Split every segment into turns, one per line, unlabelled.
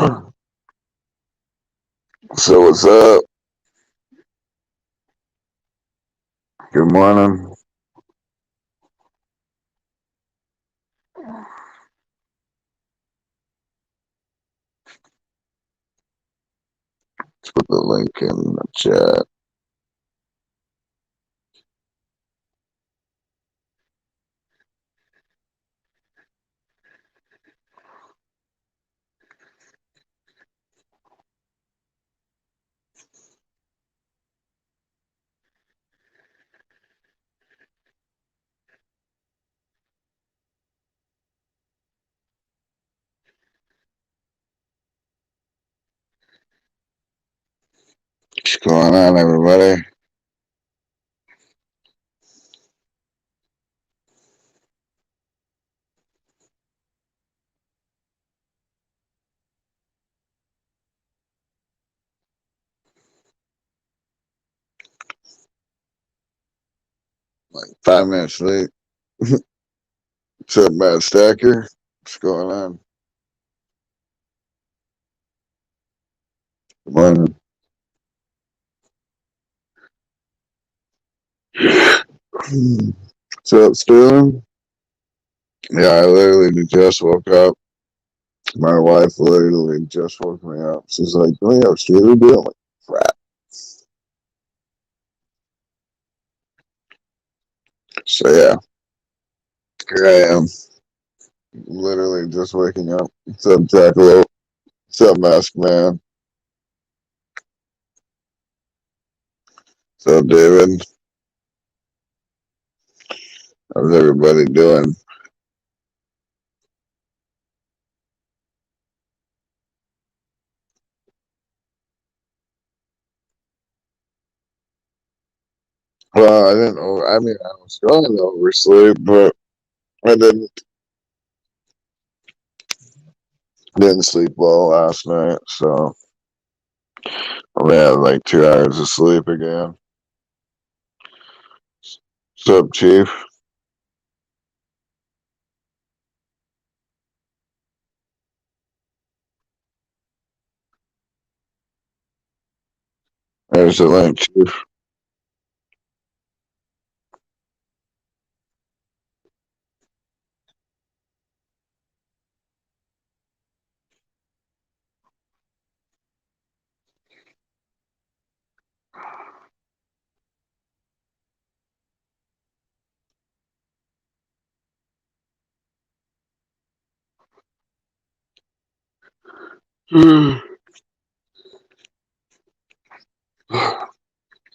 So what's up? Good morning. Let's put the link in the chat. What's going on, everybody? Like 5 minutes late. What's up, Matt Stacker? What's going on? Good morning. What's up, Sterling? Yeah, I literally just woke up. My wife literally just woke me up. She's like, "Oh yeah, what's Sterling doing?" I'm like, crap. So yeah, here I am. Literally just waking up. What's up, Jackalope? What's up, Mask Man? What's up, David? How's everybody doing? Well, I didn't know. I mean, I was going to oversleep, but I didn't sleep well last night, so I only had like 2 hours of sleep again. What's up, Chief? There's the link, Chief.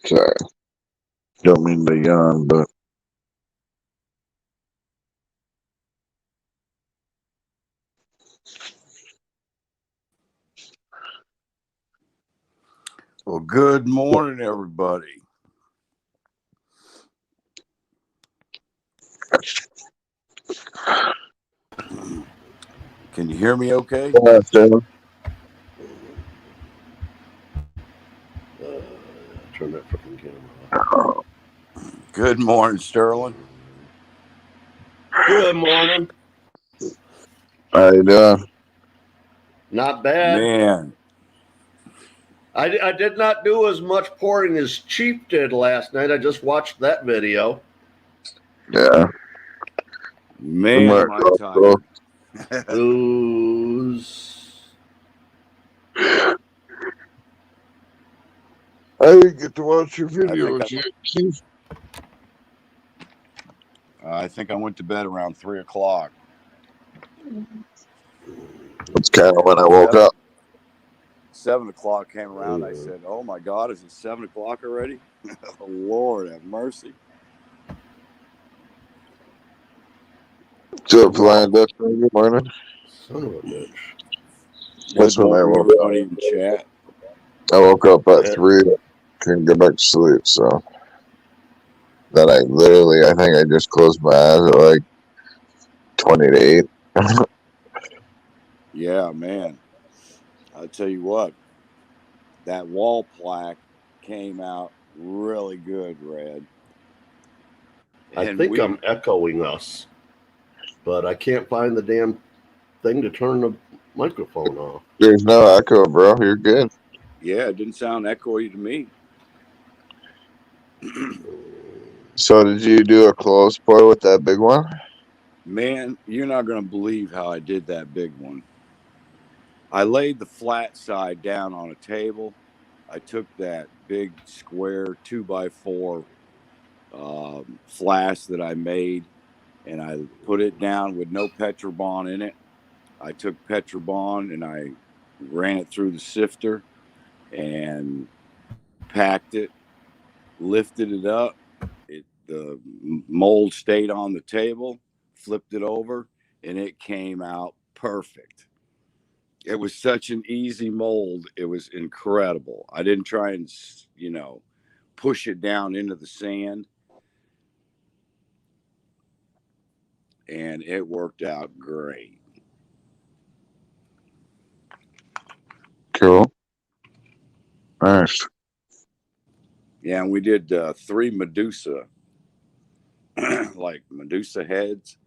Sorry, don't mean to yawn, but
Well, good morning, everybody. Can you hear me okay?
yeah, Sterling.
Turn that freaking camera off.
Good morning, Sterling.
Good morning.
How you doing?
Not bad.
Man,
I did not do as much pouring as Chief did last night. I just watched that video.
Yeah.
man, am I tired.
Ooze.
I didn't get to watch your videos yet, Chief.
I think I went to bed around 3 o'clock.
That's kind of when I woke up.
7 o'clock came around. I said, "Oh my God, is it 7 o'clock already?" Oh, Lord, have mercy.
What's up, Flying Dutchman? Good morning.
Son of a bitch.
That's when I woke up.
In chat.
I woke up at 3. Couldn't get back to sleep, so then I think I just closed my eyes at like 20 to 8.
Yeah, man. I'll tell you what, that wall plaque came out really good, Red.
I think I'm echoing us, but I can't find the damn thing to turn the microphone off.
There's no echo, bro. You're good.
Yeah, it didn't sound echoey to me.
So did you do a close pour with that big one?
Man, you're not going to believe how I did that big one. I laid the flat side down on a table. I took that big square 2x4 flask that I made, and I put it down with no Petrobon in it. I took Petrobon and I ran it through the sifter and packed it, lifted it up. The mold stayed on the table, flipped it over, and it came out perfect. It was such an easy mold. It was incredible. I didn't try and, push it down into the sand, and it worked out great.
Cool. Nice.
Yeah, and we did 3 Medusa, like Medusa heads,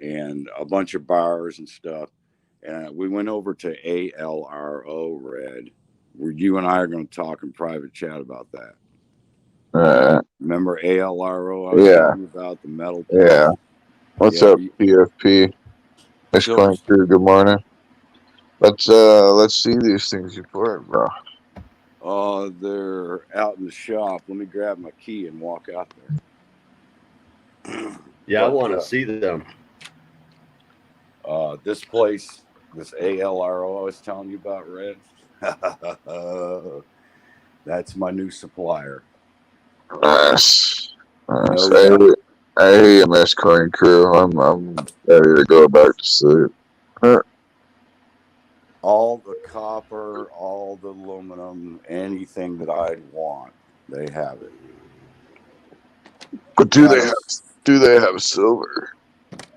and a bunch of bars and stuff. And we went over to ALRO Red, where you and I are going to talk in private chat about that. Remember ALRO? I was telling you about the metal piece.
Yeah. What's up, PFP? Nice calling through. Good morning. Let's see these things you poured, bro.
They're out in the shop. Let me grab my key and walk out there.
Yeah, I want to see them.
This place, this ALRO I was telling you about, Red. That's my new supplier.
Nice. No, I hear you, Miss Coin Crew. I'm ready to go back to sleep.
All the copper, all the aluminum, anything that I'd want, they have it.
But do they have silver?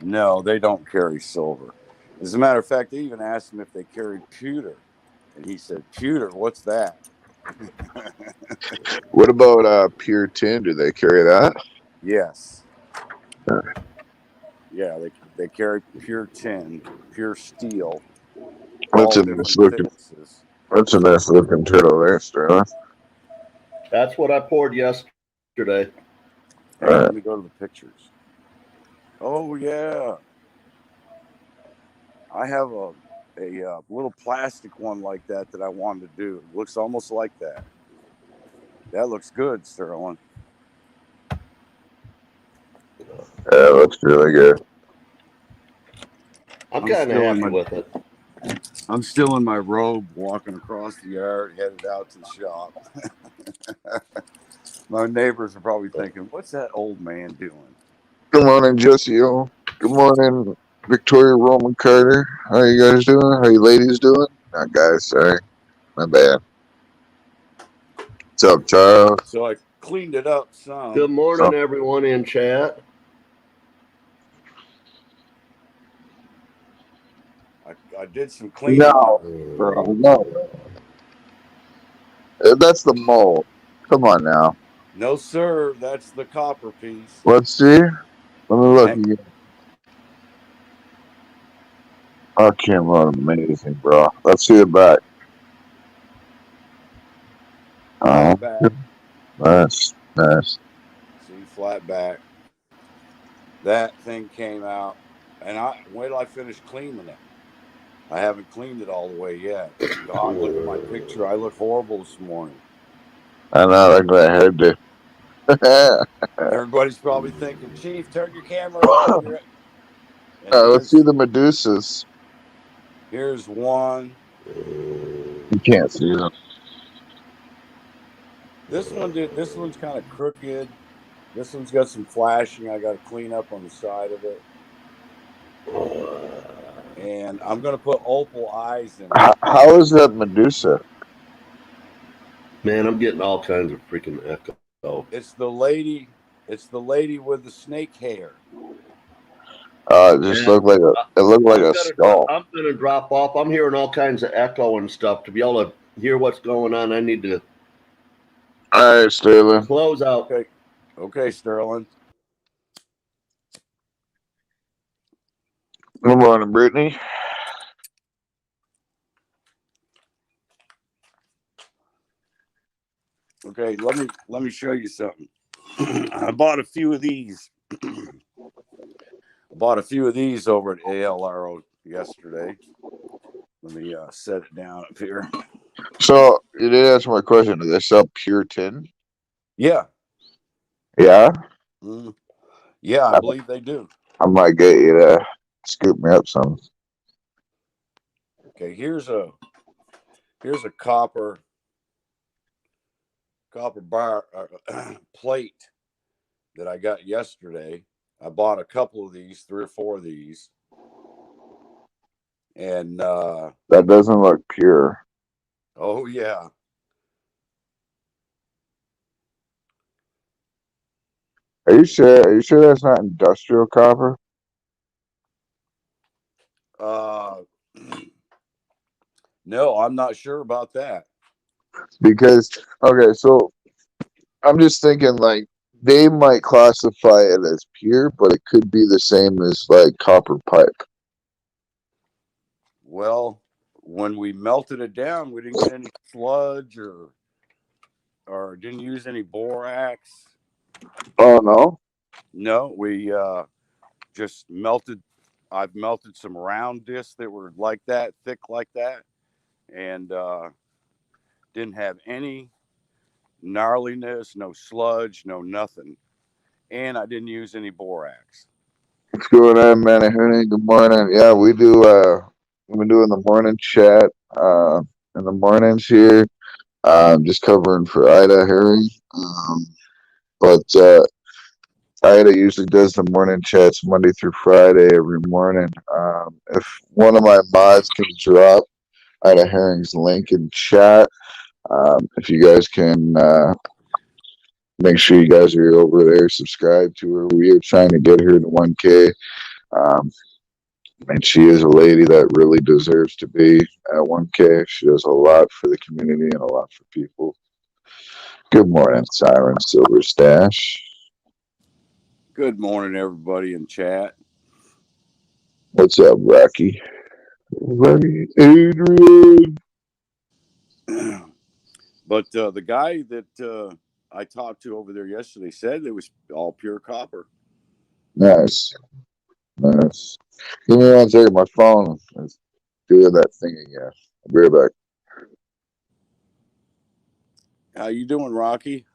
No, they don't carry silver. As a matter of fact, they even asked him if they carried pewter, and he said, "Pewter, what's that?"
What about pure tin? Do they carry that?
Yes. Yeah, they carry pure tin, pure steel.
That's a nice looking. That's a nice looking turtle there, Sterling.
That's what I poured yesterday.
Hey, let me go to the pictures. Oh yeah, I have a little plastic one like that I wanted to do. It looks almost like that. That looks good, Sterling.
Yeah, it looks really good.
I'm kind of happy with it.
I'm still in my robe, walking across the yard, headed out to the shop. My neighbors are probably thinking, "What's that old man doing?"
Good morning, Jesse. Good morning, Victoria Roman Carter. How you guys doing? How you ladies doing? Not guys, sorry. My bad. What's up, Charles?
So I cleaned it up some.
Good morning, everyone in chat.
I did some cleaning.
No. That's the mold. Come on now.
No, sir. That's the copper piece.
Let's see. Let me look again. Oh, came out amazing, bro. Let's see the back.
Flat back.
Nice.
See, flat back. That thing came out, and wait till I finish cleaning it. I haven't cleaned it all the way yet. God, look at my picture. I look horrible this morning.
I know, like my head did.
Everybody's probably thinking, "Chief, turn your camera off."
Let's see the Medusas.
Here's one.
You can't see them.
This one's kind of crooked. This one's got some flashing. I got to clean up on the side of it. And I'm going to put opal eyes in it.
How is that Medusa?
Man, I'm getting all kinds of freaking echo.
It's the lady with the snake hair.
It just looked like a skull.
I'm gonna drop off. I'm hearing all kinds of echo and stuff. To be able to hear what's going on, I need to.
All right, Sterling.
Close out.
Okay, Sterling.
Good morning, Brittany.
Okay, let me show you something. I bought a few of these. Bought a few of these over at ALRO yesterday. Let me set it down up here.
So you did answer my question. Do they sell pure tin?
Yeah.
Yeah.
Mm, yeah, I believe they do.
I might get you to scoop me up some.
Okay, here's a copper bar plate that I got yesterday. I bought a couple of these, 3 or 4 of these, and
That doesn't look pure.
oh yeah,
Are you sure? Are you sure that's not industrial copper?
uh, no, I'm not sure about that.
Because okay, so I'm just thinking like they might classify it as pure, but it could be the same as like copper pipe.
Well, when we melted it down, we didn't get any sludge or didn't use any borax.
Oh no.
No, we just melted. I've melted some round discs that were like that, thick like that, and didn't have any gnarliness, no sludge, no nothing. And I didn't use any borax.
What's going on, man? Good morning. Yeah, we do we've been doing the morning chat in the mornings here. Just covering for Ida Herring. But Ida usually does the morning chats Monday through Friday every morning. If one of my mods can drop Ida Herring's link in chat, if you guys can make sure you guys are over there, subscribe to her. We are trying to get her to 1K. Um, and she is a lady that really deserves to be at 1K. She does a lot for the community and a lot for people. Good morning, Siren Silver Stash.
Good morning, everybody in chat.
What's up, Rocky? Rocky Adrian.
But the guy that I talked to over there yesterday said it was all pure copper.
Nice. Nice. Give me 1 second. My phone is doing that thing again. I'll be right back.
How you doing, Rocky?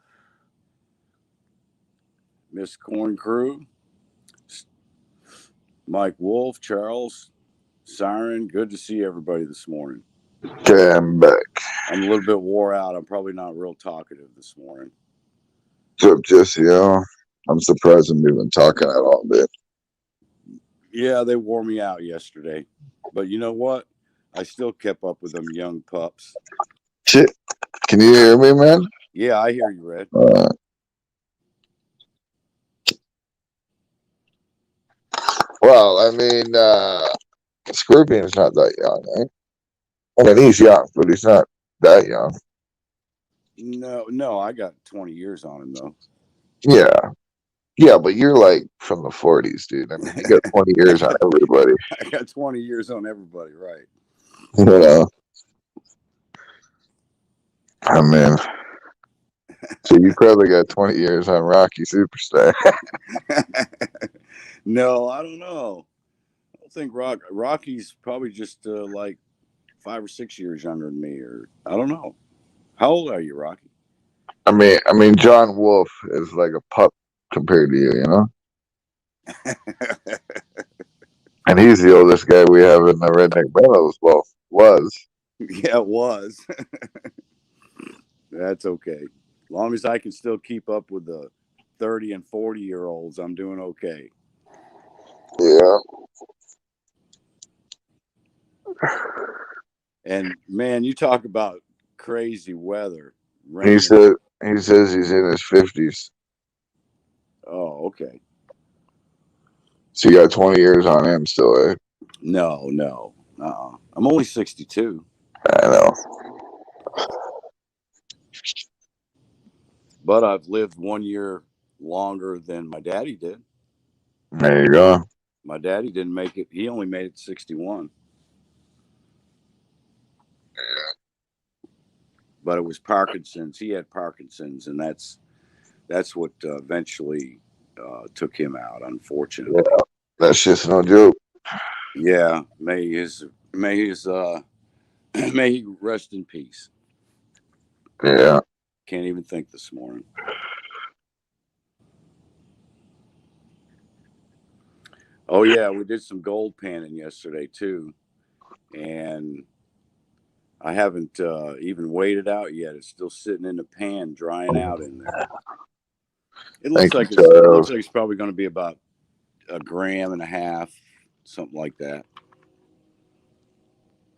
Miss Corn Crew, Mike Wolf, Charles, Siren. Good to see everybody this morning.
Okay, I'm back.
I'm a little bit wore out. I'm probably not real talkative this morning.
What's up, Jesse? I'm surprised I'm even talking at all, bit.
Yeah, they wore me out yesterday. But you know what? I still kept up with them young pups.
Shit. Can you hear me, man?
Yeah, I hear you, Red.
Well, I mean, Scorpion's not that young, eh? I mean, he's young, but he's not that young.
No, I got 20 years on him, though.
Yeah. Yeah, but you're like from the 40s, dude. I mean, you got 20 years on everybody.
I got 20 years on everybody, right?
You know, I mean, so you probably got 20 years on Rocky Superstar.
No, I don't know. I don't think Rocky's probably just like 5 or 6 years younger than me, or I don't know. How old are you, Rocky?
I mean, John Wolf is like a pup compared to you, you know? And he's the oldest guy we have in the Redneck Meadows. Well, was.
Yeah, it was. That's okay. As long as I can still keep up with the 30 and 40-year-olds, I'm doing okay.
Yeah.
And man, you talk about crazy weather.
He
Rain.
said he says he's in his 50s.
Oh, okay.
So you got 20 years on him still, eh?
No. I'm only 62.
I know.
But I've lived 1 year longer than my daddy did.
There you go.
My daddy didn't make it. He only made it 61. but it was Parkinson's. He had Parkinson's, and that's what eventually took him out, unfortunately.
Yeah, that's just no joke.
Yeah, may his may he rest in peace.
Yeah.
Can't even think this morning. Oh yeah, we did some gold panning yesterday too, and I haven't even weighed it out yet. It's still sitting in the pan, drying out in there. It looks
Thank you,
like
Charles.
it's probably going to be about 1.5 grams, something like that.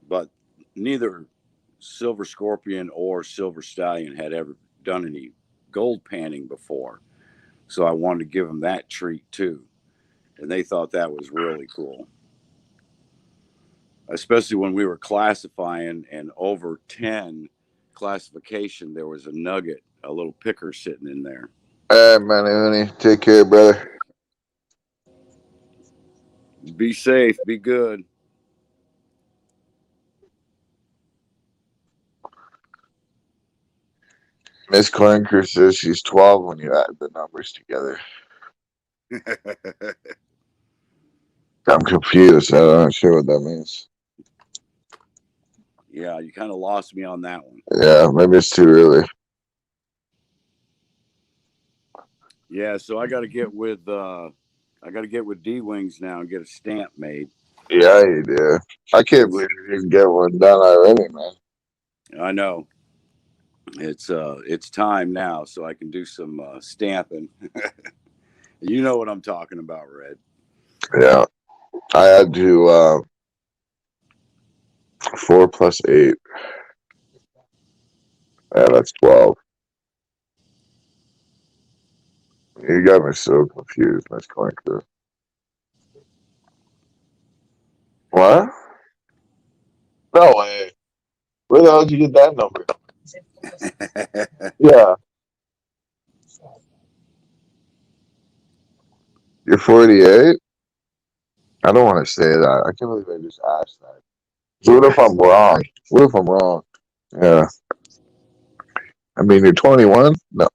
But neither Silver Scorpion or Silver Stallion had ever done any gold panning before, so I wanted to give them that treat too, and they thought that was really cool. Especially when we were classifying, and over 10 classification, there was a nugget, a little picker sitting in there.
All right, man, Uni. Take care, brother.
Be safe, be good.
Miss Clinker says she's 12 when you add the numbers together. I'm confused. I'm not sure what that means.
Yeah, you kind of lost me on that one.
Yeah, maybe it's too early.
Yeah, so I got to get with D Wings now and get a stamp made.
Yeah, you do. I can't believe you can get one done already, man.
I know it's time now, so I can do some stamping. You know what I'm talking about, Red.
Yeah, I had to 4 plus 8. Yeah, that's 12. You got me so confused, Miss Clinker. What? No way. Where the hell did you get that number? Yeah, you're 48. I don't want to say that. I can't believe I just asked that. So what if I'm wrong? What if I'm wrong? Yeah. I mean, you're 21? No.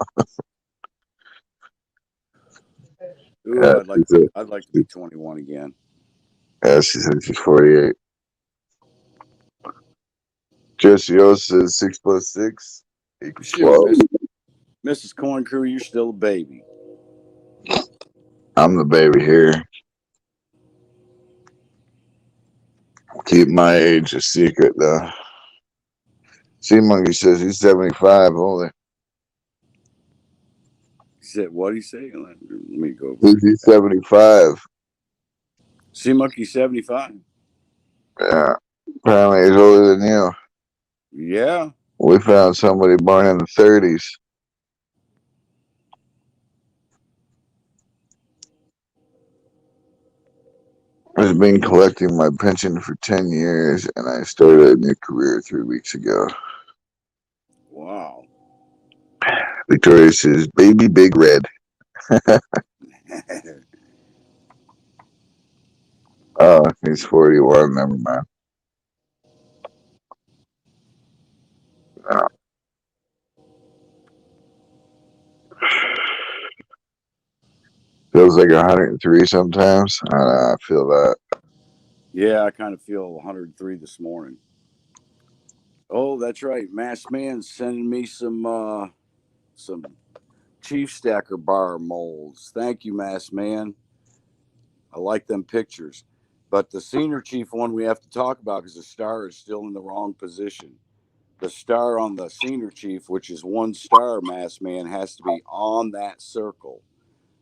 Ooh,
Yeah,
I'd like to be 21 again.
yeah, she said she's 48. Jesse O says 6 plus 6 equals
Shoot,
12.
Mrs. Corn Crew, you're still a baby.
I'm the baby here. Keep my age a secret, though. Sea Monkey says he's 75 only.
He said, what do you say? Let me go over
He's
there.
75.
Sea Monkey 75?
Yeah. Apparently he's older than you.
Yeah.
We found somebody born in the 30s. I've been collecting my pension for 10 years, and I started a new career 3 weeks ago.
Wow.
Victoria says, baby big red. Oh, he's 41. Never mind. No. Feels like 103 sometimes. I feel that.
Yeah, I kind of feel 103 this morning. Oh, that's right. Masked Man's sending me some Chief Stacker bar molds. Thank you, Masked Man. I like them pictures. But the Senior Chief one we have to talk about because the star is still in the wrong position. The star on the Senior Chief, which is 1 star, Masked Man, has to be on that circle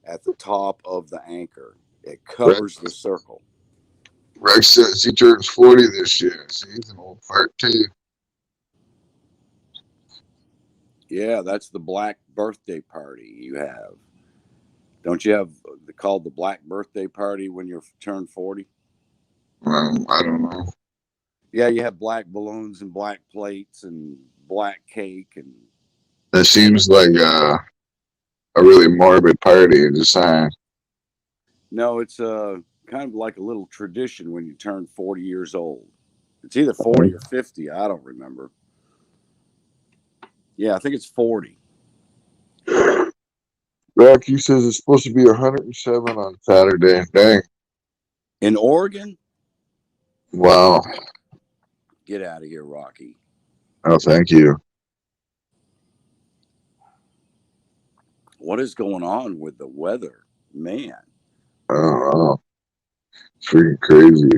at the top of the anchor. It covers the circle.
Rex says he turns 40 this year. So he's an old fart, too.
Yeah, that's the black birthday party you have. Don't you have called the black birthday party when you turn 40?
I don't know.
Yeah, you have black balloons and black plates and black cake and
That seems like a really morbid party to design.
no, it's kind of like a little tradition when you turn 40 years old. It's either 40 or 50, I don't remember. Yeah, I think it's 40.
Rocky says it's supposed to be 107 on Saturday. Dang.
In Oregon?
Wow.
Get out of here, Rocky.
Oh, thank you.
What is going on with the weather? Man.
I don't know. It's freaking crazy.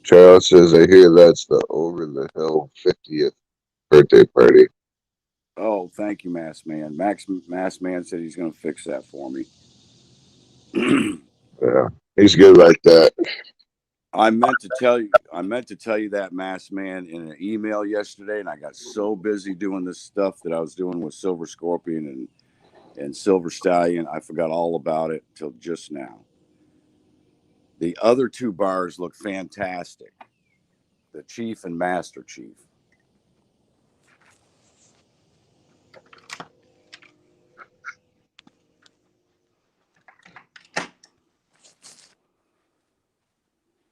Charles says, I hear that's the over the hill 50th birthday party.
Oh, thank you, Mass Man. Mass Man said he's going to fix that for me.
Yeah. He's good like that.
I meant to tell you that, Mass Man, in an email yesterday, and I got so busy doing this stuff that I was doing with Silver Scorpion and Silver Stallion, I forgot all about it till just now. The other two bars look fantastic. The Chief and Master Chief.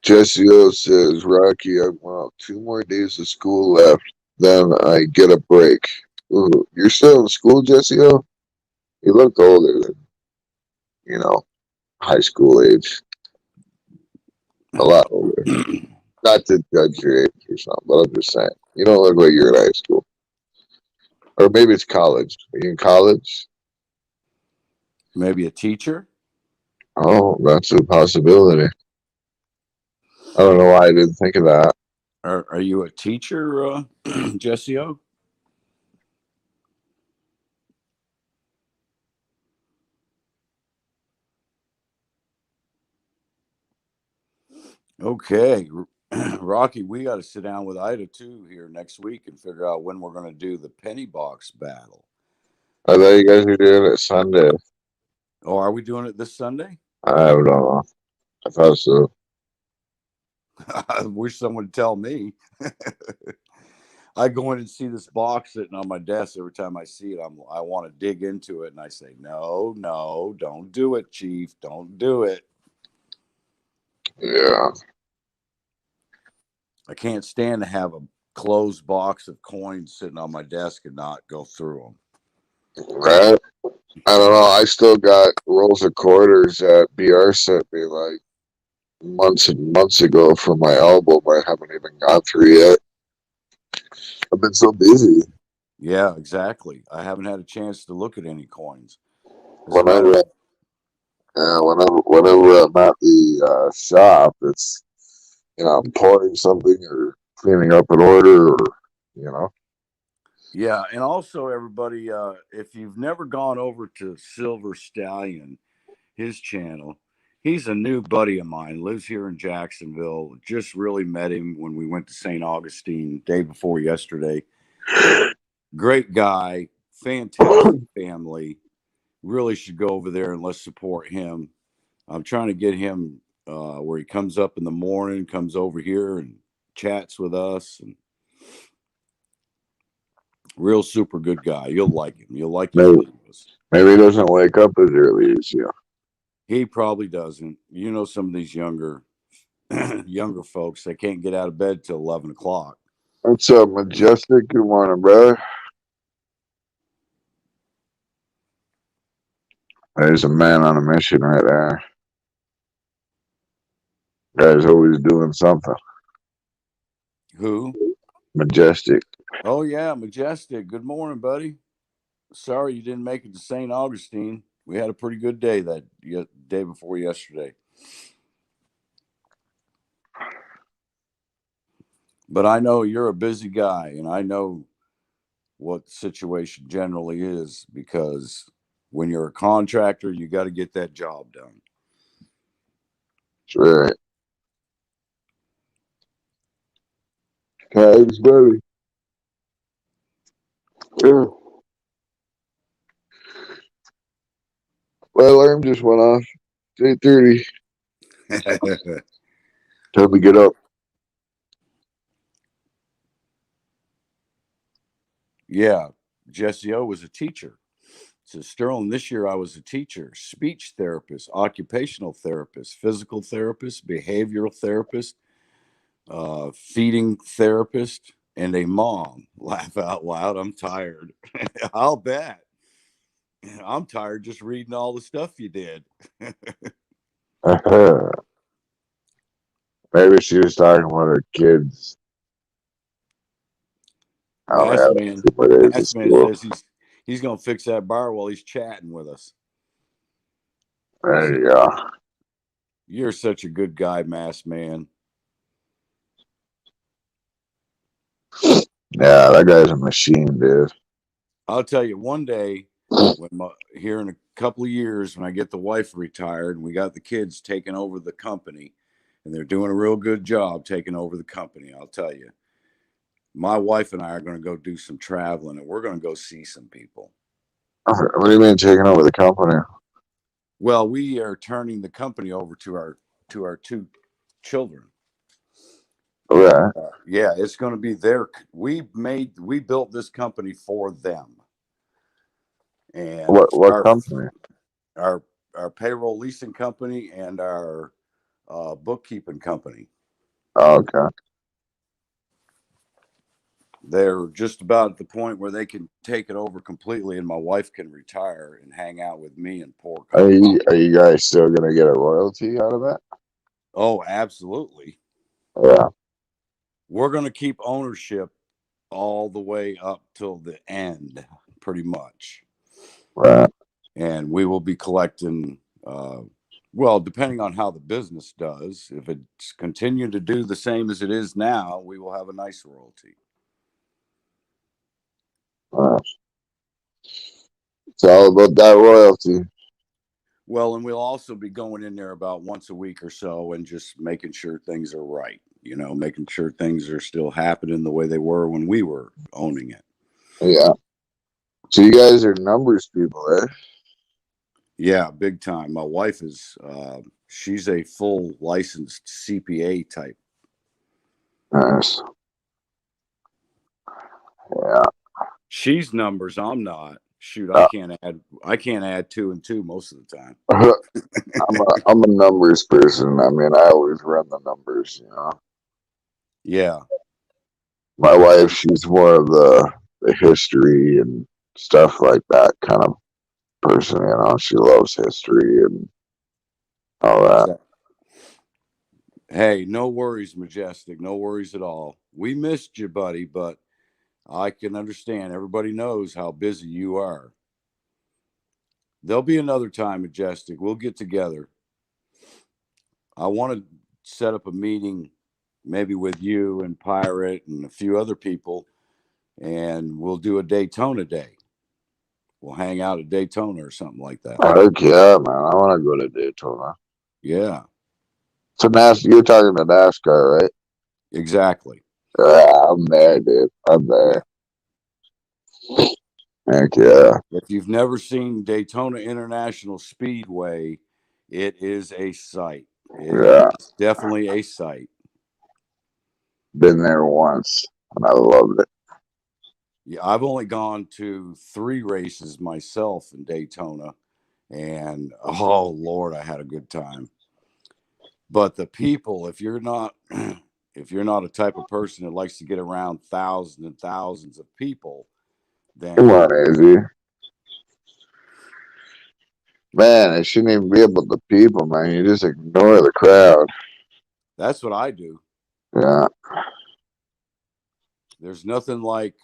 Jesse O says, Rocky, I want 2 more days of school left. Then I get a break. Ooh, you're still in school, Jesse O? You look older than, high school age. A lot older. Not to judge your age or something, but I'm just saying. You don't look like you're in high school. Or maybe it's college. Are you in college?
Maybe a teacher?
Oh, that's a possibility. I don't know why I didn't think of that.
Are you a teacher, Jesse O? Okay. Rocky, we got to sit down with Ida too here next week and figure out when we're going to do the penny box battle.
I thought you guys were doing it Sunday.
Oh, are we doing it this Sunday?
I don't know. I thought so.
I wish someone would tell me. I go in and see this box sitting on my desk. Every time I see it, I want to dig into it, and I say, no, don't do it, Chief. Don't do it.
Yeah.
I can't stand to have a closed box of coins sitting on my desk and not go through them.
Right? I don't know. I still got rolls of quarters that BR sent me like months and months ago for my album. I haven't even gone through yet. I've been so busy.
Yeah, exactly. I haven't had a chance to look at any coins.
Whenever, whenever I'm at the shop, it's I'm pouring something or cleaning up an order, or you know.
Yeah, and also everybody, if you've never gone over to Silver Stallion, his channel, he's a new buddy of mine. Lives here in Jacksonville. Just really met him when we went to St. Augustine day before yesterday. Great guy, fantastic family. Really should go over there and let's support him. I'm trying to get him where he comes up in the morning, comes over here and chats with us. And real super good guy. You'll like him. You'll like his
Maybe,
videos.
maybe he doesn't wake up as early as you.
He probably doesn't. You know, some of these younger folks, they can't get out of bed till 11 o'clock.
What's up, Majestic? Good morning, brother. There's a man on a mission right there. Guy's always doing something.
Who?
Majestic.
Oh, yeah, Majestic. Good morning, buddy. Sorry you didn't make it to St. Augustine. We had a pretty good day that day before yesterday. But I know you're a busy guy, and I know what the situation generally is because when you're a contractor, you got to get that job done.
That's right. Thanks, buddy. Yeah. My alarm just went off. It's 8:30. Time to get up.
Yeah, Jesse O was a teacher. So Sterling, this year I was a teacher, speech therapist, occupational therapist, physical therapist, behavioral therapist, feeding therapist, and a mom. Laugh out loud. I'm tired. I'll bet. I'm tired just reading all the stuff you did.
Maybe she was talking about her kids. Oh, yeah,
Mass man says he's gonna fix that bar while he's chatting with us.
There you go.
You're such a good guy, Mass man.
Yeah, that guy's a machine, dude.
I'll tell you, one day, here in a couple of years, when I get the wife retired and we got the kids taking over the company, and they're doing a real good job taking over the company, I'll tell you, my wife and I are going to go do some traveling, and we're going to go see some people.
What do you mean taking over the company?
Well, we are turning the company over to our two children.
Yeah.
Yeah, it's going to be we built this company for them. And
What company?
Our payroll leasing company and our bookkeeping company.
Oh, okay.
They're just about at the point where they can take it over completely, and my wife can retire and hang out with me and pour coffee.
Are you guys still gonna get a royalty out of that?
Oh, absolutely.
Yeah.
We're going to keep ownership all the way up till the end, pretty much.
Right.
And we will be collecting, well, depending on how the business does. If it's continuing to do the same as it is now, we will have a nice royalty.
It's all about that royalty.
Well, and we'll also be going in there about once a week or so and just making sure things are right. Making sure things are still happening the way they were when we were owning it.
Yeah. So you guys are numbers people, eh?
Yeah, big time. My wife is, she's a full licensed CPA type.
Nice. Yeah.
She's numbers. I'm not. Shoot, I can't add 2 and 2 most of the time.
I'm a numbers person. I mean, I always run the numbers,
Yeah.
My wife, she's more of the history and stuff like that kind of person, She loves history and all that.
Exactly. Hey, no worries, Majestic. No worries at all. We missed you, buddy, but I can understand. Everybody knows how busy you are. There'll be another time, Majestic. We'll get together. I want to set up a meeting maybe with you and Pirate and a few other people, and we'll do a Daytona day. We'll hang out at Daytona or something like that.
Heck yeah, man. I want to go to Daytona.
Yeah.
So you're talking to NASCAR, right?
Exactly.
Yeah, I'm there, dude. I'm there. Yeah. Heck yeah.
If you've never seen Daytona International Speedway, it is a sight. It's definitely a sight.
Been there once, and I loved it.
Yeah, I've only gone to 3 races myself in Daytona, and oh Lord, I had a good time. But the people, if you're not a type of person that likes to get around thousands and thousands of people, then
Come on, Izzy. Man, it shouldn't even be about the people, man. You just ignore the crowd.
That's what I do.
Yeah.
There's nothing like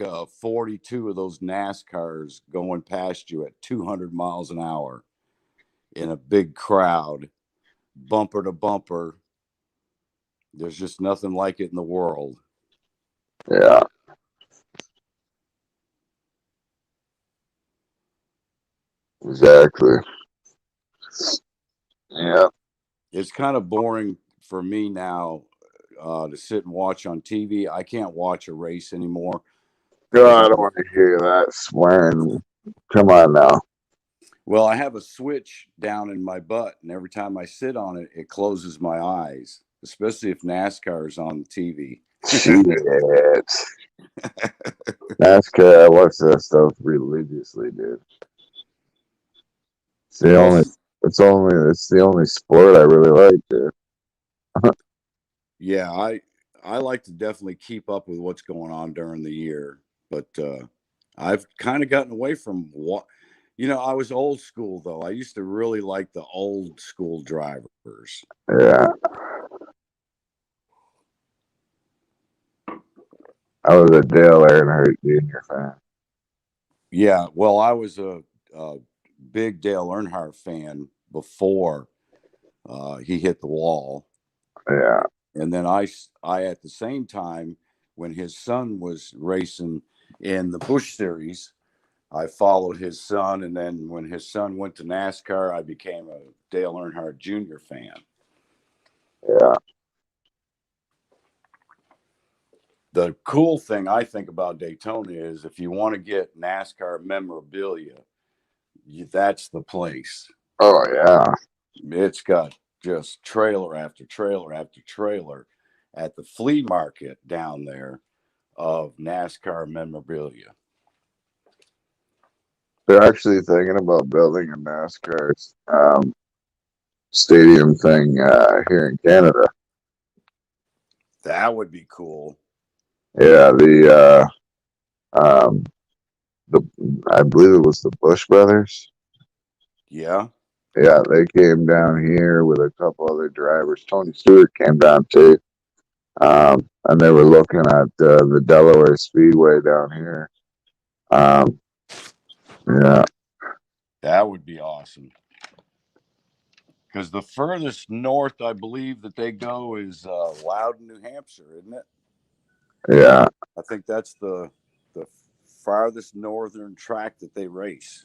42 of those NASCARs going past you at 200 miles an hour in a big crowd, bumper to bumper. There's just nothing like it in the world.
Yeah. Exactly. Yeah.
It's kind of boring for me now to sit and watch on TV. I can't watch a race anymore.
God, I don't want to hear that swearing. Come on now.
Well, I have a switch down in my butt, and every time I sit on it, it closes my eyes, especially if NASCAR is on the TV.
Shit. NASCAR, I watch that stuff religiously, dude. It's the only. It's the only sport I really like, dude.
Yeah, I like to definitely keep up with what's going on during the year, but I've kind of gotten away from what I was old school though. I used to really like the old school drivers.
Yeah, I was a Dale Earnhardt Jr. fan.
Yeah, well, I was a big Dale Earnhardt fan before he hit the wall.
Yeah,
And then I at the same time, when his son was racing in the Busch Series, I followed his son. And then when his son went to NASCAR, I became a Dale Earnhardt Jr. fan.
yeah.
The cool thing I think about Daytona is if you want to get NASCAR memorabilia, that's the place.
Oh yeah.
It's got just trailer after trailer after trailer at the flea market down there of NASCAR memorabilia.
They're actually thinking about building a NASCAR stadium thing here in Canada.
That would be cool.
Yeah, um, the I believe it was the Bush brothers.
Yeah.
Yeah, they came down here with a couple other drivers. Tony Stewart came down too, and they were looking at the Delaware Speedway down here. Yeah,
That would be awesome. Because the furthest north, I believe, that they go is Loudon, New Hampshire, isn't it?
yeah,
I think that's the farthest northern track that they race.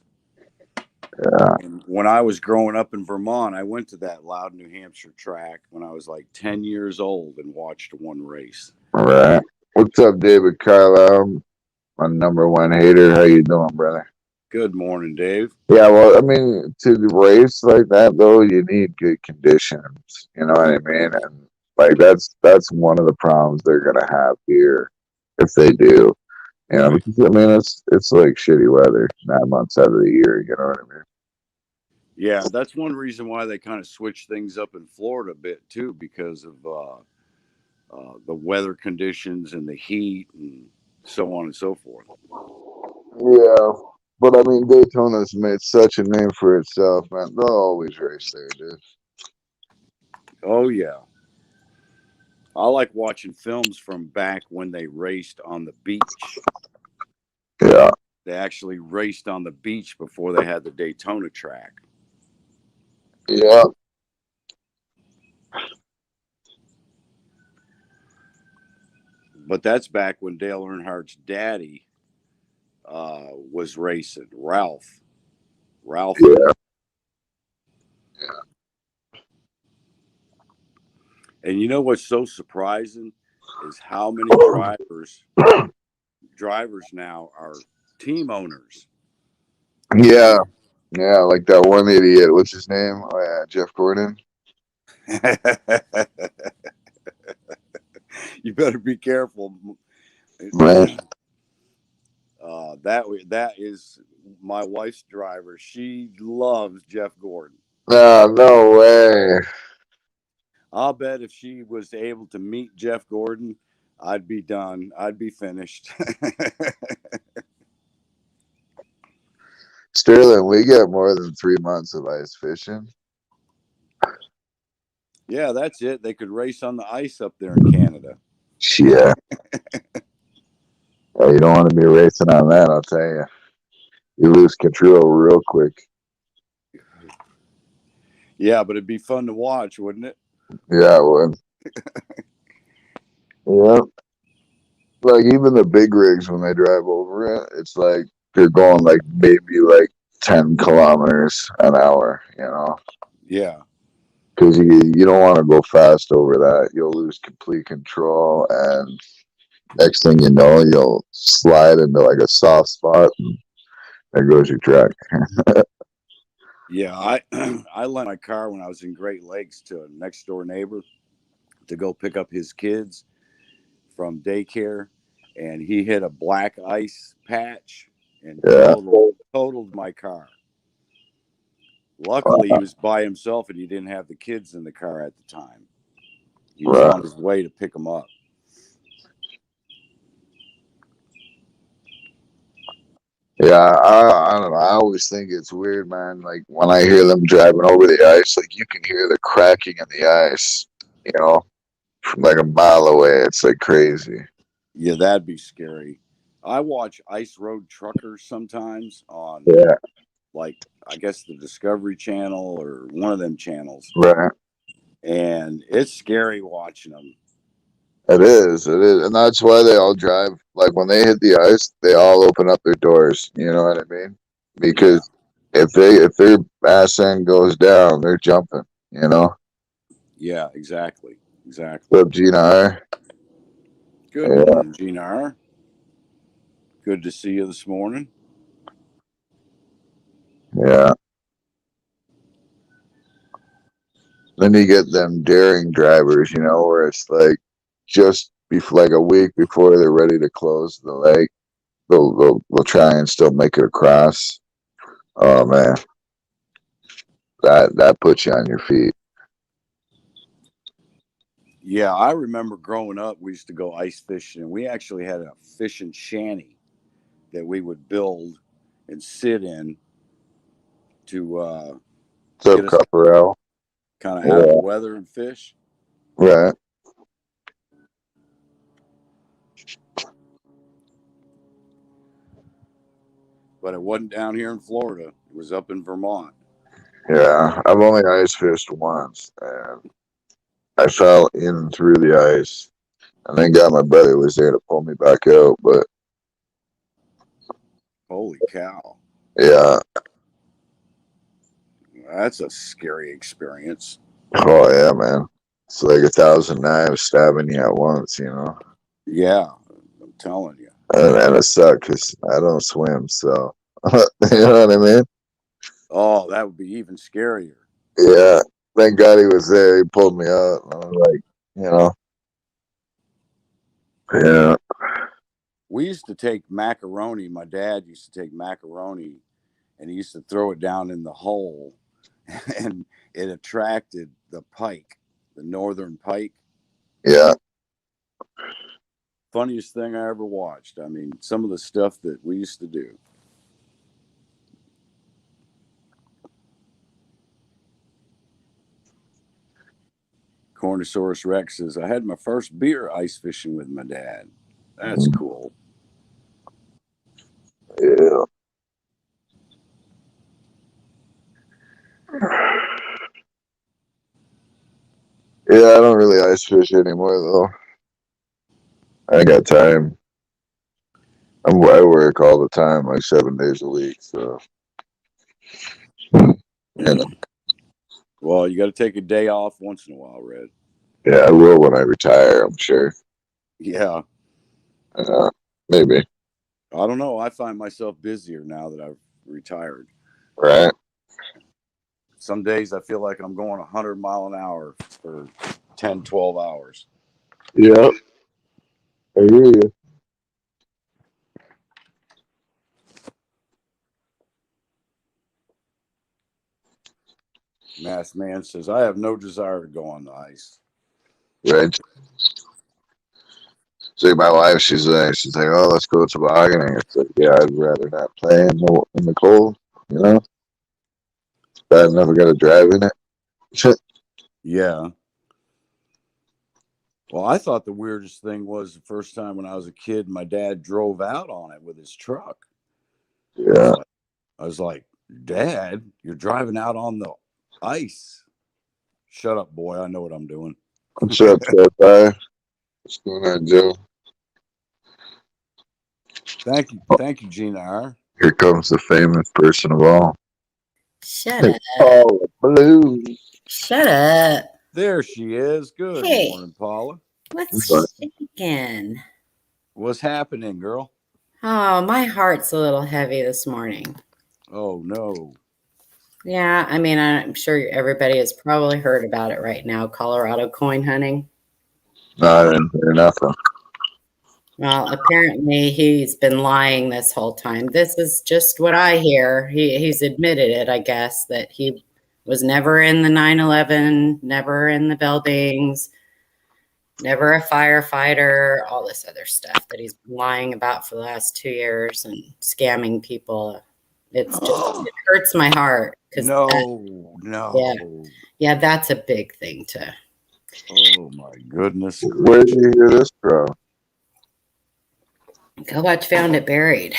yeah.
And when I was growing up in Vermont, I went to that Loudon, New Hampshire track when I was like 10 years old and watched one race.
All right. What's up, David Carlisle? My number one hater. How you doing, brother?
Good morning, Dave.
Yeah, well, I mean, to race like that though, you need good conditions. You know what I mean? And like that's one of the problems they're gonna have here if they do. You know,
Right.
because I mean it's like shitty weather 9 months out of the year. You know what I mean?
Yeah, that's one reason why they kind of switched things up in Florida a bit too, because of the weather conditions and the heat and so on and so forth.
Yeah, but I mean Daytona's made such a name for itself, man. They'll always race there, dude.
Oh yeah, I like watching films from back when they raced on the beach.
Yeah,
They actually raced on the beach before they had the Daytona track.
yeah,
But that's back when Dale Earnhardt's daddy was racing, Ralph
yeah.
Earnhardt. And you know what's so surprising is how many drivers now are team owners.
Yeah, yeah, like that one idiot. What's his name? Oh yeah, Jeff Gordon.
You better be careful.
Right.
That is my wife's driver. She loves Jeff Gordon.
No, no way.
I'll bet if she was able to meet Jeff Gordon, I'd be done. I'd be finished.
Sterling, we get more than 3 months of ice fishing.
Yeah, that's it. They could race on the ice up there in Canada.
Yeah. Well, you don't want to be racing on that, I'll tell you. You lose control real quick.
Yeah, but it'd be fun to watch, wouldn't it?
Yeah, it would. Yeah. Like even the big rigs when they drive over it, it's like they're going like maybe like 10 kilometers an hour, you know?
Yeah.
Because you don't want to go fast over that. You'll lose complete control, and next thing you know, you'll slide into like a soft spot, and there goes your track.
Yeah, I I lent my car when I was in Great Lakes to a next door neighbor to go pick up his kids from daycare, and he hit a black ice patch and
Yeah,
totaled my car. Luckily, he was by himself and he didn't have the kids in the car at the time. He was
Right.
on his way to pick them up.
Yeah, I don't know. I always think it's weird, man. Like when I hear them driving over the ice, like you can hear the cracking in the ice, from like a mile away. It's like crazy.
Yeah, that'd be scary. I watch Ice Road Truckers sometimes on,
Yeah,
like, I guess the Discovery Channel or one of them channels.
right.
And it's scary watching them.
It is, and that's why they all drive. Like when they hit the ice, they all open up their doors. You know what I mean? Because if their ass end goes down, they're jumping.
Yeah, exactly. Exactly.
What's up, Gina?
Good
Yeah,
morning, Gina. Good to see you this morning.
yeah. Then you get them daring drivers, where it's like just before, like a week before they're ready to close the lake, they'll try and still make it across. Oh man, that puts you on your feet.
Yeah, I remember growing up, we used to go ice fishing, and we actually had a fishing shanty that we would build and sit in to
What's up,
get us
Caparel?
kind of out of the
Yeah,
weather and fish.
right.
But it wasn't down here in Florida. It was up in Vermont.
Yeah, I've only ice fished once, and I fell in through the ice, and thank God my brother was there to pull me back out. But
Holy cow.
yeah,
That's a scary experience.
oh yeah, man, it's like 1,000 knives stabbing you at once.
Yeah, I'm telling you.
And it sucked because I don't swim, so you know what I mean.
Oh, that would be even scarier.
Yeah, thank God he was there. He pulled me out, and I was like, you know, yeah,
We used to take macaroni. My dad used to take macaroni and he used to throw it down in the hole and it attracted the pike, the northern pike.
yeah.
Funniest thing I ever watched. I mean, some of the stuff that we used to do. Cornosaurus Rex says, I had my first beer ice fishing with my dad. That's cool.
Yeah. Yeah, I don't really ice fish anymore though. I got time. I work all the time, like 7 days a week. So,
Well, you got to take a day off once in a while, Red.
yeah, I will when I retire. I'm sure.
Yeah.
Maybe.
I don't know. I find myself busier now that I've retired.
Right.
Some days I feel like I'm going 100 mile an hour for 10, 12 hours.
Yeah. I hear you.
Mass Man says, I have no desire to go on the ice.
Right. See, my wife, she's like, oh, let's go tobogganing. It's like, yeah, I'd rather not play in the cold. I've never got to drive in it.
Yeah. Well, I thought the weirdest thing was the first time when I was a kid, my dad drove out on it with his truck.
Yeah.
I was like, Dad, you're driving out on the ice. Shut up, boy. I know what I'm doing.
What's up, Bye. What's going on, Joe?
Thank you. Thank you, Gina R.
Here comes the famous person of all.
Shut up.
Oh, blue.
Shut up.
There she is. Good
Hey.
morning, Paula.
What's shaking?
What's happening, girl?
Oh, my heart's a little heavy this morning.
Oh, no.
Yeah, I mean, I'm sure everybody has probably heard about it right now, Colorado coin hunting.
No, I didn't hear nothing.
Well, apparently he's been lying this whole time. This is just what I hear. He's admitted it, I guess, that he Was never in the 9/11, never in the buildings, never a firefighter, all this other stuff that he's been lying about for the last 2 years and scamming people. It's just, it hurts my heart. Yeah, that's a big thing to.
Oh my goodness.
Where did you hear this from?
Go watch Found It Buried.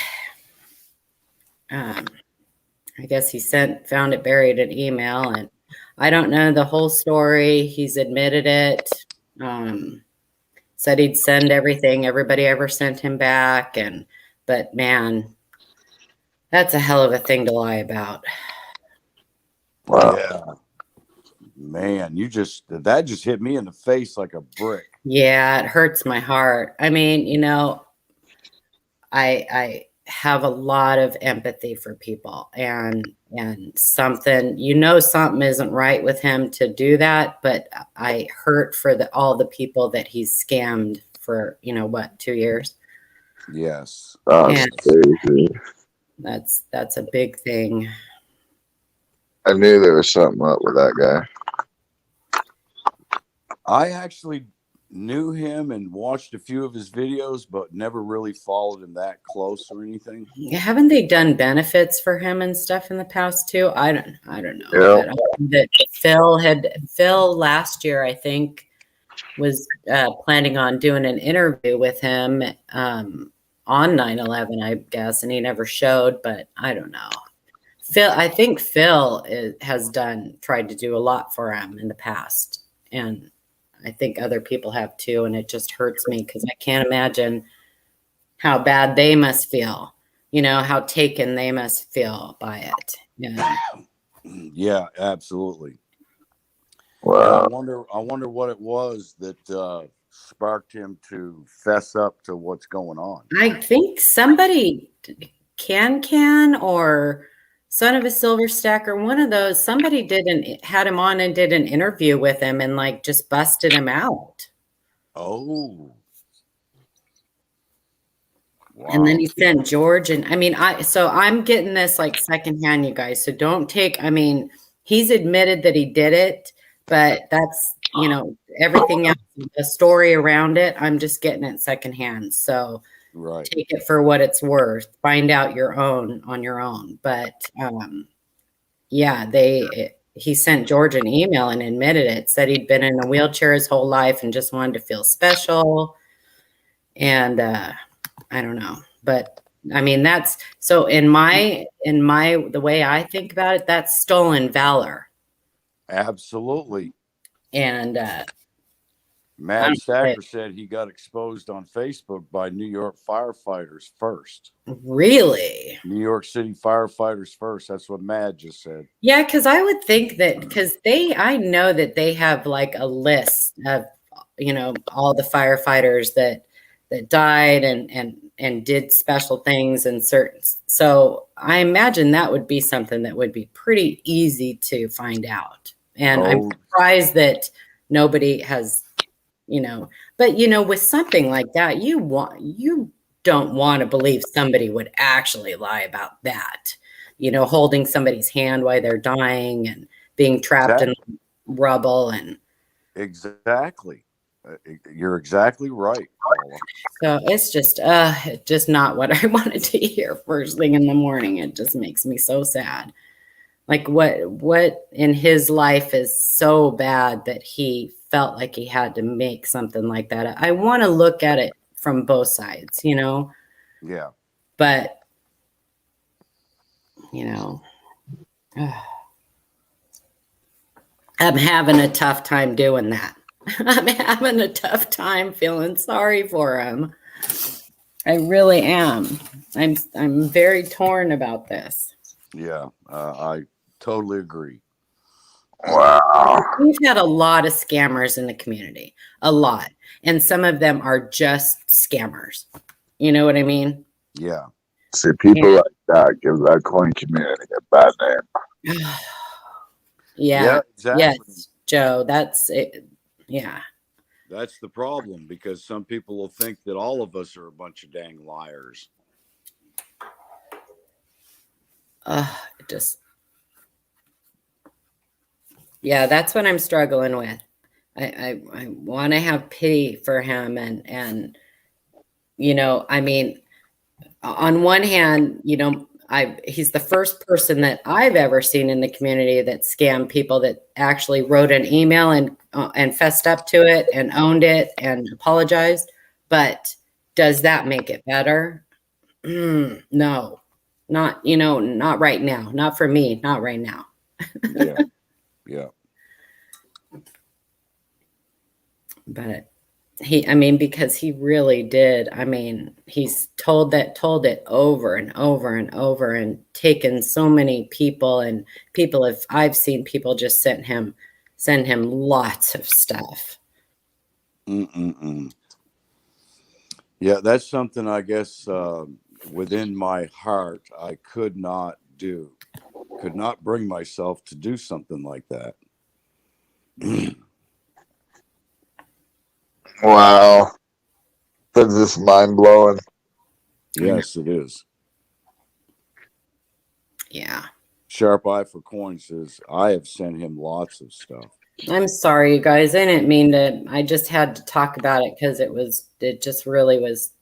I guess he Found It Buried an email, and I don't know the whole story. He's admitted it. Said he'd send everything everybody ever sent him back, but man, that's a hell of a thing to lie about.
Wow.
Yeah. Man, that just hit me in the face like a brick.
Yeah, it hurts my heart. I mean, I have a lot of empathy for people, and something isn't right with him to do that, but I hurt for all the people that he's scammed for 2 years.
Yes.
That's crazy.
That's a big thing.
I knew there was something up with that guy.
I actually knew him and watched a few of his videos, but never really followed him that close or anything.
Haven't they done benefits for him and stuff in the past too? I don't know.
Yeah.
But Phil last year, I think, was planning on doing an interview with him on 9/11, I guess, and he never showed, but I don't know. I think Phil has tried to do a lot for him in the past, and I think other people have too, and it just hurts me because I can't imagine how bad they must feel, how taken they must feel by it.
Yeah, absolutely.
Wow.
And I wonder what it was that sparked him to fess up to what's going on.
I think somebody, Can or Son of a Silver Stacker, one of those, somebody had him on and did an interview with him and just busted him out.
Oh. Wow.
And then he sent George, and I'm getting this secondhand, you guys. So don't take, he's admitted that he did it, but that's, everything else, the story around it, I'm just getting it secondhand. So
right.
Take it for what it's worth. Find out on your own. But yeah, he sent George an email and admitted it. Said he'd been in a wheelchair his whole life and just wanted to feel special. And I don't know, but that's so in the way I think about it, that's stolen valor.
Absolutely.
And
Majestic said he got exposed on Facebook by New York firefighters first.
Really?
New York City firefighters first. That's what Mad just said.
Yeah, because I would think that I know that they have a list of all the firefighters that died and did special things and certain. So I imagine that would be something that would be pretty easy to find out. And I'm surprised that nobody has. But with something like that, you don't want to believe somebody would actually lie about that. Holding somebody's hand while they're dying and being trapped in rubble and.
Exactly. You're exactly right, Paula.
So it's just not what I wanted to hear first thing in the morning. It just makes me so sad. What in his life is so bad that he felt like he had to make something like that. I want to look at it from both sides, Yeah. But, I'm having a tough time doing that. I'm having a tough time feeling sorry for him. I really am. I'm very torn about this.
Yeah, I totally agree.
Wow.
We've had a lot of scammers in the community, a lot. And some of them are just scammers. You know what I mean?
Yeah.
See, people like that give that coin community a bad name.
Yeah,
exactly.
Yes, Joe, that's it. Yeah.
That's the problem, because some people will think that all of us are a bunch of dang liars.
Yeah, that's what I'm struggling with. I want to have pity for him, and I mean, on one hand, he's the first person that I've ever seen in the community that scammed people, that actually wrote an email and fessed up to it and owned it and apologized. But does that make it better? No, not right now. Not for me. Not right now.
Yeah. Yeah.
But because he really did. I mean, he's told it over and over and over, and taken so many people, and I've seen people just send him lots of stuff.
Yeah, that's something I guess within my heart I could not do. Could not bring myself to do something like that.
Wow. That's just mind blowing.
Yes, it is.
Yeah.
Sharp Eye for Coin says, I have sent him lots of stuff.
I'm sorry, you guys. I didn't mean to. I just had to talk about it because it just really was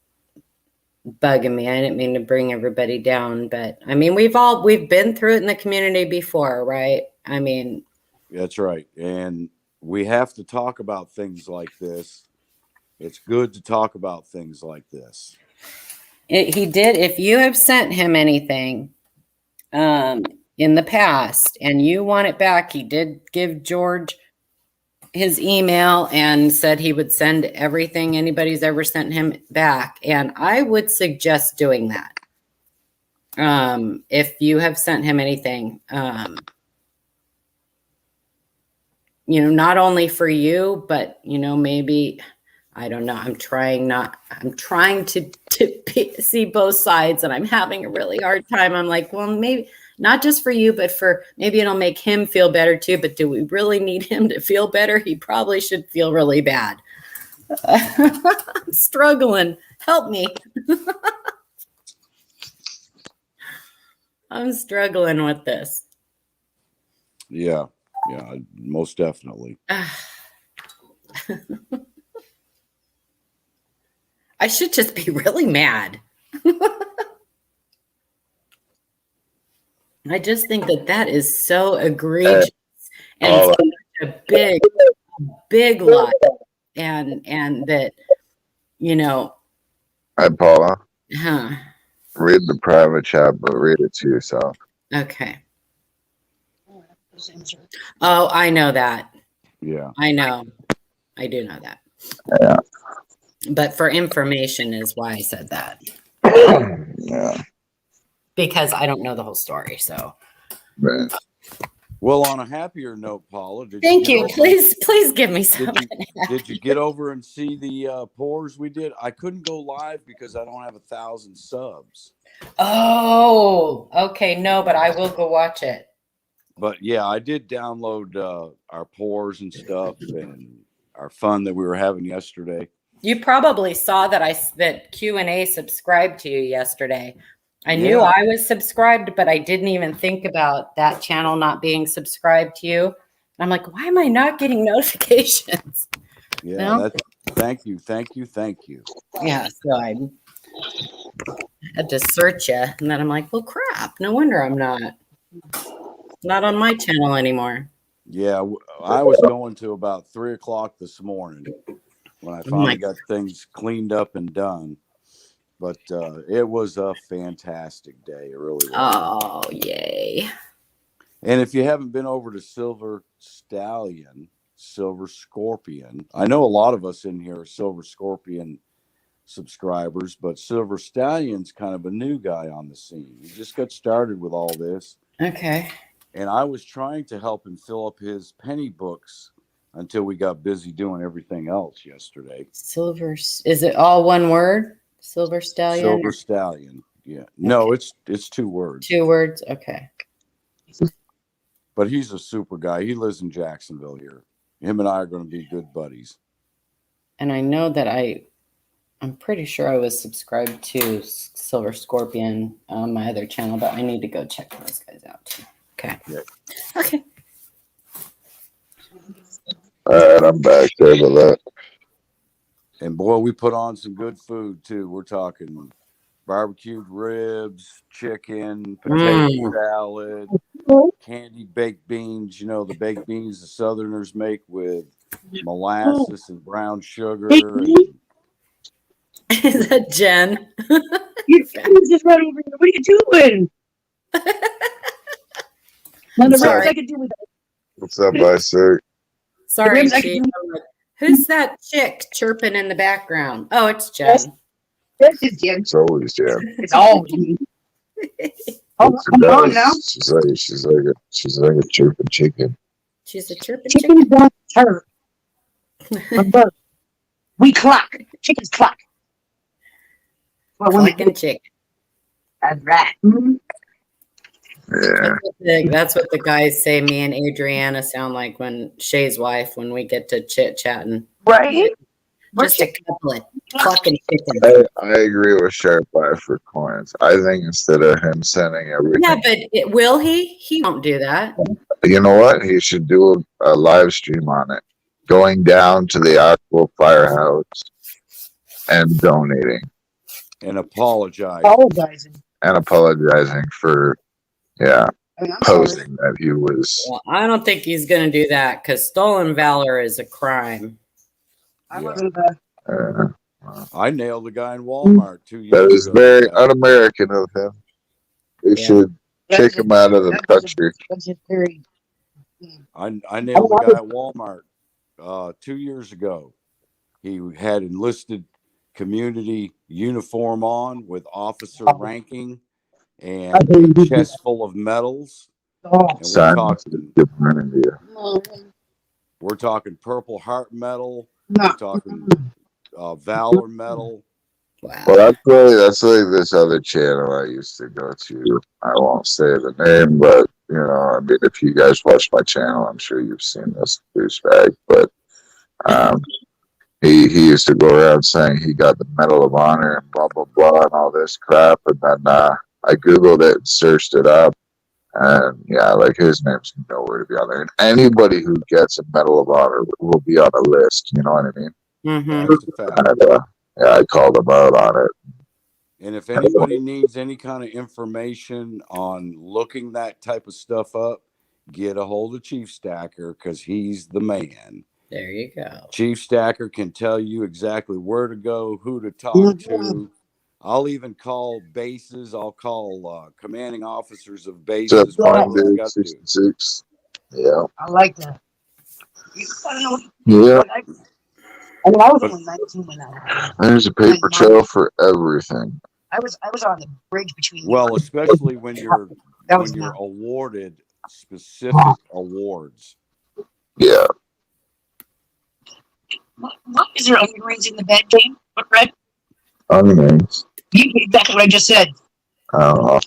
bugging me. I didn't mean to bring everybody down, but I mean, we've been through it in the community before, right? I mean,
that's right. And we have to talk about things like this. It's good to talk about things like this.
He did. If you have sent him anything in the past and you want it back, he did give George his email and said he would send everything anybody's ever sent him back. And I would suggest doing that. If you have sent him anything, not only for you, but, maybe, I don't know. I'm trying to see both sides, and I'm having a really hard time. I'm like, well, maybe not just for you, but maybe it'll make him feel better too. But do we really need him to feel better? He probably should feel really bad. I'm struggling. Help me. I'm struggling with this.
Yeah, most definitely.
I should just be really mad. I just think that is so egregious and such a big lie, and that,
Hi, Paula.
Huh.
Read the private chat, but read it to yourself.
Okay. Oh, I know that.
Yeah.
I know. I do know that.
Yeah.
But for information is why I said that.
Yeah.
Because I don't know the whole story, so.
Right.
Well, on a happier note, Paula,
Thank you. Please give me something.
Did you get over and see the pours we did? I couldn't go live because I don't have 1,000 subs.
Oh, okay. No, but I will go watch it.
But yeah, I did download our pours and stuff and our fun that we were having yesterday.
You probably saw that Q&A subscribed to you yesterday. I knew I was subscribed, but I didn't even think about that channel not being subscribed to you. I'm like, why am I not getting notifications?
Yeah,
no?
Thank you.
Yeah, so I had to search you, and then I'm like, well, crap. No wonder I'm not on my channel anymore.
Yeah, I was going to about 3:00 this morning when I finally got things cleaned up and done. But it was a fantastic day. It really was.
Oh, yay.
And if you haven't been over to Silver Stallion, Silver Scorpion, I know a lot of us in here are Silver Scorpion subscribers, but Silver Stallion's kind of a new guy on the scene. He just got started with all this.
Okay.
And I was trying to help him fill up his penny books until we got busy doing everything else yesterday.
Silver, is it all one word? Silver Stallion?
Silver Stallion. Yeah. Okay. No, it's 2 words.
2 words. Okay.
But he's a super guy. He lives in Jacksonville here. Him and I are going to be good buddies.
And I know that I'm pretty sure I was subscribed to Silver Scorpion on my other channel, but I need to go check those guys out too. Okay.
Yeah.
Okay.
All right, I'm back. Sorry about that.
And boy, we put on some good food too. We're talking barbecued ribs, chicken, potato salad, candied baked beans. You know, the baked beans the Southerners make with molasses and brown sugar. And
Is that Jen?
Your friends just right over here. What are you doing? None of the
Sorry.
ribs I could do with it.
What's up, Isaac?
Sorry,
ribs I
Chief.
can
Who's that chick chirping in the background? Oh, it's Jen.
This is Jim.
It's always Jam.
It's all me. Oh, come on now.
She's like a chirping chicken.
She's a chirping chicken.
Chickens don't chirp. But bird. We cluck. Chickens cluck. Well, when we
Clucking chicken.
That's right. Mm-hmm.
Yeah.
That's what the guys say me and Adriana sound like when Shay's wife, when we get to chit-chatting.
Right?
Just a couple of clucking chickens.
I agree with Sharp Eye for coins. I think instead of him sending everything,
Yeah, but will he? He won't do that.
you know what? He should do a live stream on it, going down to the actual firehouse and donating
and apologize.
Apologizing.
and apologizing for, yeah,
I mean, I'm sorry.
posing that he was.
Well, I don't think he's going to do that because stolen valor is a crime.
I
Yeah.
wasn't
I nailed the guy in Walmart 2 years
That is
ago.
very un-American of him. They
Yeah.
should kick him out of the country.
That's just very.
I nailed the guy at Walmart 2 years ago. He had enlisted community uniform on with officer ranking and a chest full of medals.
Oh,
And
Silence is different in India.
we're talking Purple Heart medal.
no.
We're talking Valor medal.
Wow.
Well, that's like this other channel I used to go to. I won't say the name, but you know, I mean, if you guys watch my channel, I'm sure you've seen this douchebag. But he used to go around saying he got the Medal of Honor and blah blah blah and all this crap. And then I googled it and searched it up, and yeah, like his name's nowhere to be on there. And anybody who gets a Medal of Honor will be on a list. You know what I mean?
Mm-hmm.
That's a fact.
And, yeah, I called him out on it.
And if anybody needs any kind of information on looking that type of stuff up, get a hold of Chief Stacker because he's the man.
There you go.
Chief Stacker can tell you exactly where to go, who to talk to. I'll even call bases. I'll call commanding officers of bases. whatever I got to do.
66. Yeah.
I like that.
Yeah.
I mean, I was only 19 when that happened.
There's a paper trail for everything.
I was on the bridge between.
Well, especially when you're
That was
when you're
not-
awarded specific awards.
Yeah.
What is there onion rings in the bed, Jane? What, Red?
Onions.
You exactly what I just said.
I don't know.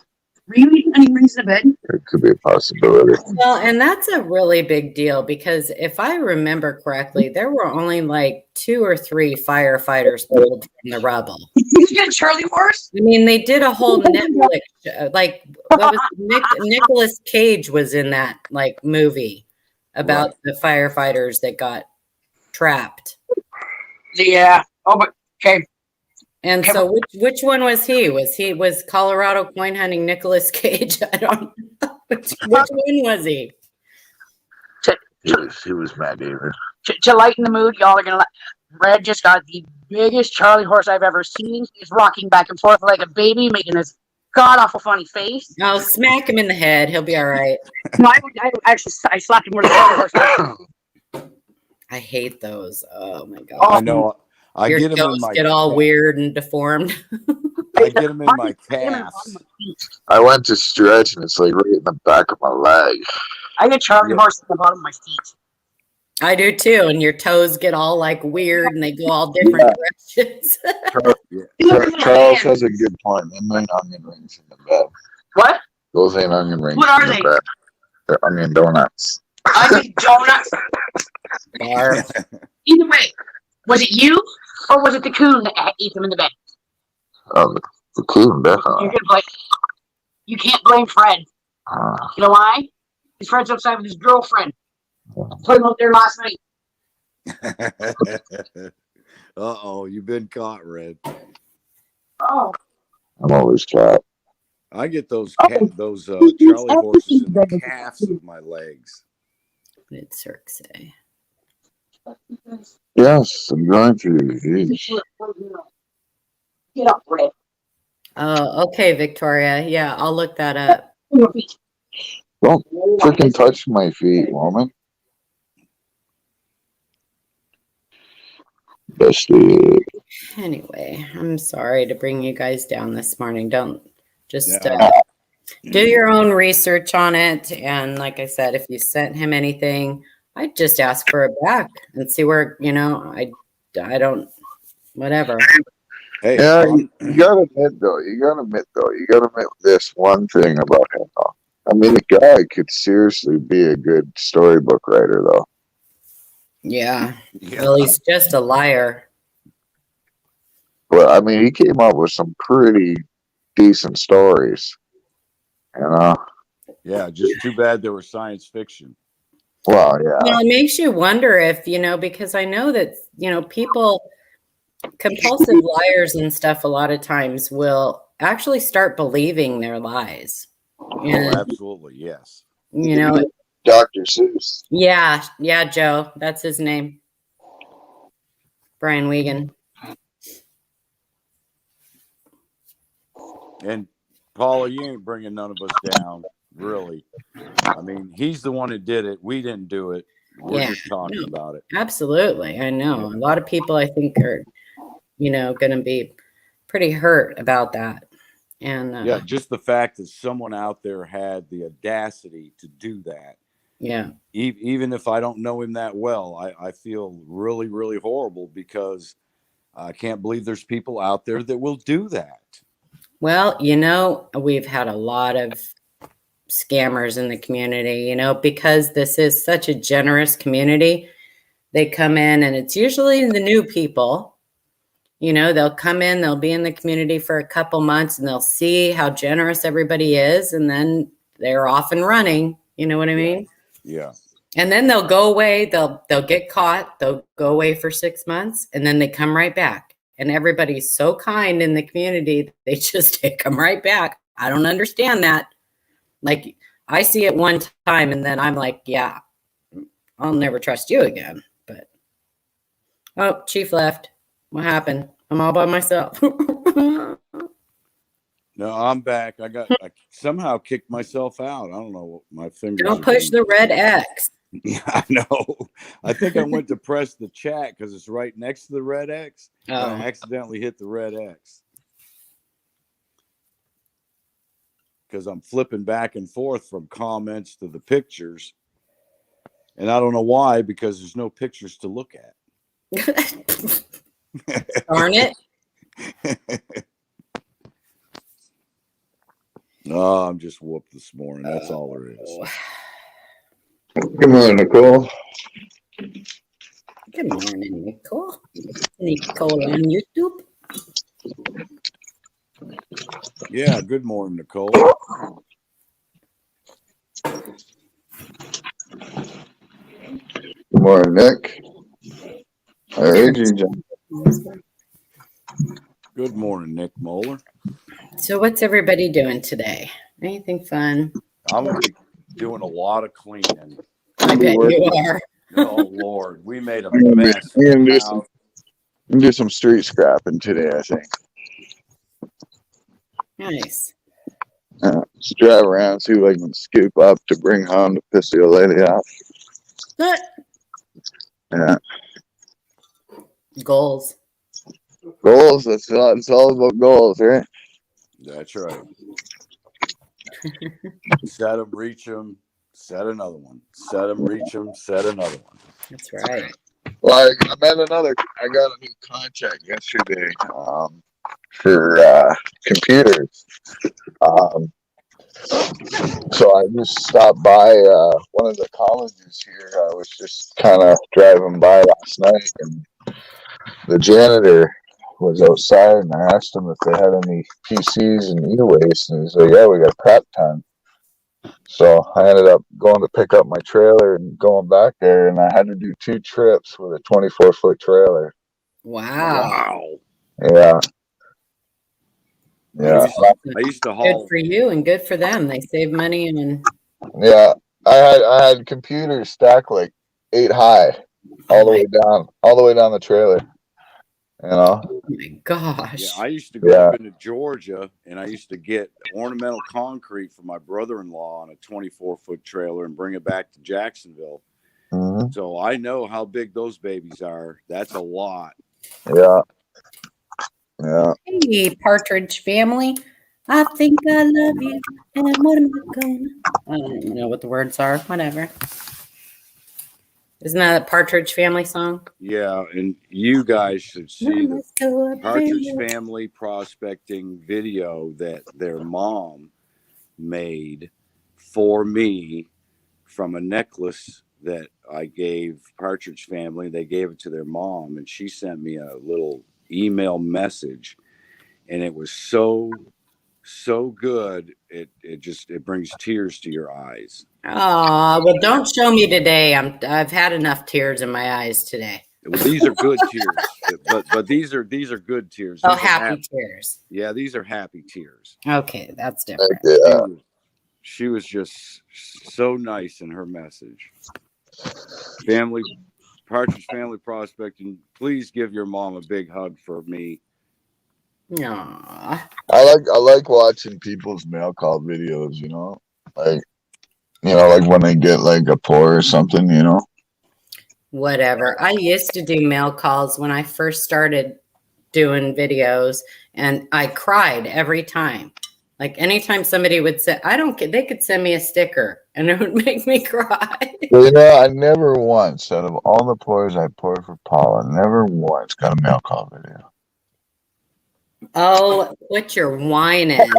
Were you eating onion rings in the bed?
It could be a possibility.
Well, and that's a really big deal because if I remember correctly, there were only like 2 or 3 firefighters pulled from the rubble.
You did Charlie horse?
I mean, they did a whole Netflix show. Like, what was Nicolas Cage was in that like movie about the firefighters that got trapped.
Yeah. Oh, but okay.
And so, which one was he? Was Colorado coin hunting Nicolas Cage? I don't know. Which one was he?
He was Matt David.
To lighten the mood, y'all are gonna. Red just got the biggest Charlie horse I've ever seen. He's rocking back and forth like a baby, making this god awful funny face.
I'll smack him in the head. He'll be all right.
No, I slapped him with a Charlie horse.
I hate those. Oh my god.
I know. I
Your
get him in
toes
my
get all weird and deformed.
I get him in my calves.
I went to stretch and it's like right in the back of my leg.
I get Charlie horse at the bottom of my feet.
I do too, and your toes get all like weird and they go all different directions.
Charles has a good point. Them ain't onion rings in the bed.
What?
Those ain't onion rings.
What are
in the
they?
bed. They're onion donuts.
Onion donuts.
Barf.
Either way, was it you or was it the coon that ate them in the bed?
The coon, definitely.
You're gonna blame. You can't blame Fred. You know why? His Fred's outside with his girlfriend. Put him out there last night.
Uh-oh, you've been caught, Red.
Oh.
I'm always caught.
I get those Charlie horses in the calves of my legs.
Did Cirque say?
Yes, I'm going to. Jeez.
Get up, Red.
Oh, okay, Victoria. Yeah, I'll look that up.
Don't freaking touch my feet, woman. Bestie.
Anyway, I'm sorry to bring you guys down this morning. Don't just
Yeah.
do your own research on it. And like I said, if you sent him anything, I'd just ask for it back and see where, I don't, whatever.
Hey,
Yeah, you gotta admit this one thing about him, though. I mean, the guy could seriously be a good storybook writer, though.
Yeah. Well, he's just a liar.
Well, I mean, he came up with some pretty decent stories, you know?
Yeah, just too bad they were science fiction.
Well, yeah.
Well, it makes you wonder if, because I know that, people, compulsive liars and stuff, a lot of times will actually start believing their lies. And,
Oh, absolutely, yes.
Dr. Seuss.
Yeah, Joe. That's his name. Brian Wiegand.
And Paula, you ain't bringing none of us down, really. I mean, he's the one who did it. We didn't do it. We're just talking about it.
Absolutely. I know. A lot of people, I think, are, going to be pretty hurt about that. And
yeah, just the fact that someone out there had the audacity to do that.
Yeah.
Even if I don't know him that well, I feel really, really horrible because I can't believe there's people out there that will do that.
Well, we've had a lot of scammers in the community, because this is such a generous community. They come in and it's usually the new people. They'll come in, they'll be in the community for a couple months and they'll see how generous everybody is. And then they're off and running. You know what I mean?
Yeah.
And then they'll go away. They'll get caught. They'll go away for 6 months and then they come right back. And everybody's so kind in the community. They just take them right back. I don't understand that. Like, I see it one time and then I'm like, yeah, I'll never trust you again. But, oh, Chief left. What happened? I'm all by myself.
No, I'm back. I somehow kicked myself out. I don't know. My fingers.
Don't push the red X.
Yeah, I know. I think I went to press the chat because it's right next to the red X.
Oh.
And I accidentally hit the red X. Because I'm flipping back and forth from comments to the pictures. And I don't know why, because there's no pictures to look at.
Darn it.
No, I'm just whooped this morning. That's all there is.
Good morning, Nicole.
Good morning, Nicole. Nicole on YouTube.
Yeah, good morning, Nicole.
Good morning, Nick. I heard you, John.
Good morning, Nick Moeller.
So what's everybody doing today? Anything fun?
I'm going to be doing a lot of cleaning.
I bet you are.
Oh, Lord. We made a mess.
We're going to do some street scrapping today, I think.
Nice.
Just drive around, see if I can scoop up to bring home to piss the old lady off. Yeah.
Goals.
Goals, it's all about goals, right?
That's right. Set them, reach them, set another one. Set them, reach them, set another one.
That's right.
Well, I got a new contract yesterday for computers. So I just stopped by one of the colleges here. I was just kind of driving by last night, and the janitor was outside, and I asked him if they had any PCs and e-waste, and he's like, "Yeah, we got prep time." So I ended up going to pick up my trailer and going back there, and I had to do 2 trips with a 24-foot trailer.
Wow.
Wow.
Yeah,
I
yeah,
used to
Good
haul.
for you and good for them. They save money and
yeah. I had computers stacked like 8 high, all the way down the trailer. You know.
oh my gosh.
Yeah, I used to go up into Georgia, and I used to get ornamental concrete for my brother-in-law on a 24-foot trailer and bring it back to Jacksonville.
Mm-hmm.
So I know how big those babies are. That's a lot.
Yeah. Yeah.
Hey, Partridge Family. I think I love you. And what am I gonna? I don't even know what the words are. Whatever. Isn't that a Partridge Family song?
Yeah, and you guys should see the
Let's go up
Partridge
there.
Family prospecting video that their mom made for me from a necklace that I gave Partridge Family. They gave it to their mom, and she sent me a little email message, and it was so good. It brings tears to your eyes.
Oh, well, don't show me today. I've had enough tears in my eyes today.
Well, these are good tears, but these are good tears.
Oh,
These are
happy tears.
Yeah, these are happy tears.
Okay, that's different.
Yeah.
She was just so nice in her message. Partridge Family Prospecting, please give your mom a big hug for me.
Aww.
I like watching people's mail call videos, you know? Like like when they get like a pour or something, you know?
Whatever. I used to do mail calls when I first started doing videos, and I cried every time. Like anytime somebody would say, they could send me a sticker and it would make me cry.
Well, I never once, out of all the pours I poured for Paula, never once got a mail call video.
Oh, quit your whining.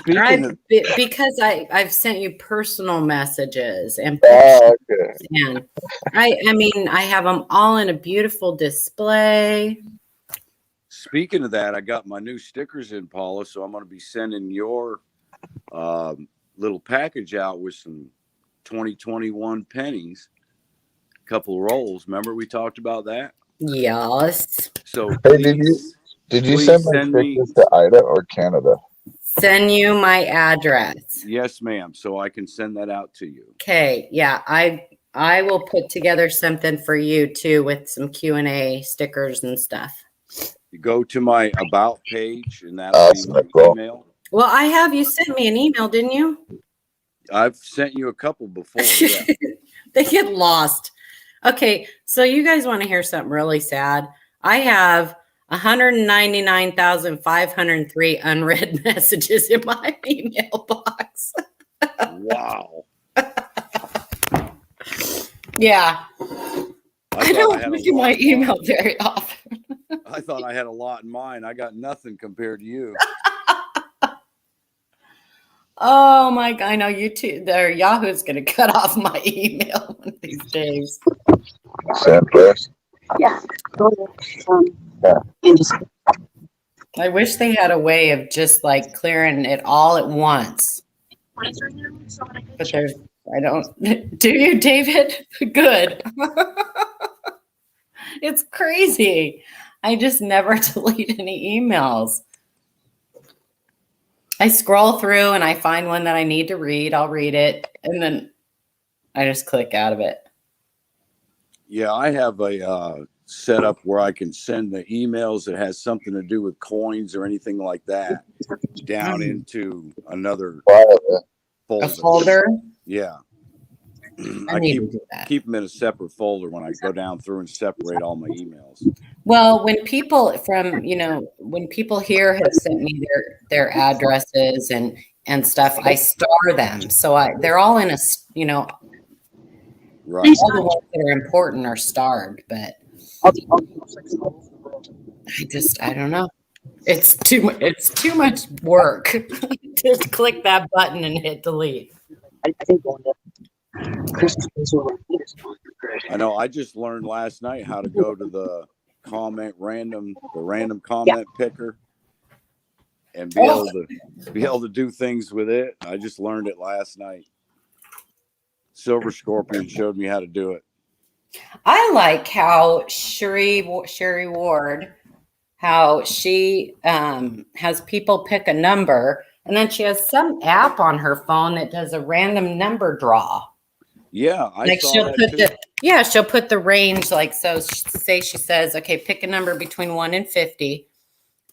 Because I've sent you personal messages and pictures, and I mean I have them all in a beautiful display.
Speaking of that, I got my new stickers in, Paula, so I'm going to be sending your little package out with some 2021 pennies, a couple rolls. Remember we talked about that?
Yes.
So
hey, did you send my stickers to Ida or Canada?
Send you my address.
Yes, ma'am. So I can send that out to you.
Okay. Yeah, I will put together something for you too with some Q&A stickers and stuff.
You go to my about page, and that'll be my email.
Well, I have you sent me an email, didn't you?
I've sent you a couple before. Yeah.
They get lost. Okay, so you guys want to hear something really sad? I have 199,503 unread messages in my email box.
Wow.
Yeah. I don't look at my email very often.
I thought I had a lot in mine. I got nothing compared to you.
Oh my God. I know Yahoo's going to cut off my email one of these days.
Yeah.
I wish they had a way of just like clearing it all at once. But I don't. Do you, David? Good. It's crazy. I just never delete any emails. I scroll through and I find one that I need to read. I'll read it. And then I just click out of it.
Yeah, I have a setup where I can send the emails that has something to do with coins or anything like that down into another folder.
A folder?
Yeah.
I
keep them in a separate folder when I go down through and separate all my emails.
Well, when people here have sent me their addresses and stuff, I star them. So they're all in a,
right.
All the ones that are important are starred, but I don't know. It's too much work. Just click that button and hit delete.
I think
I know. I just learned last night how to go to the random comment picker and be able to do things with it. I just learned it last night. Silver Scorpion showed me how to do it.
I like how Sherry Ward, how she has people pick a number, and then she has some app on her phone that does a random number draw.
Yeah, I saw that too.
She'll put the range, like, so say she says, okay, pick a number between 1 and 50.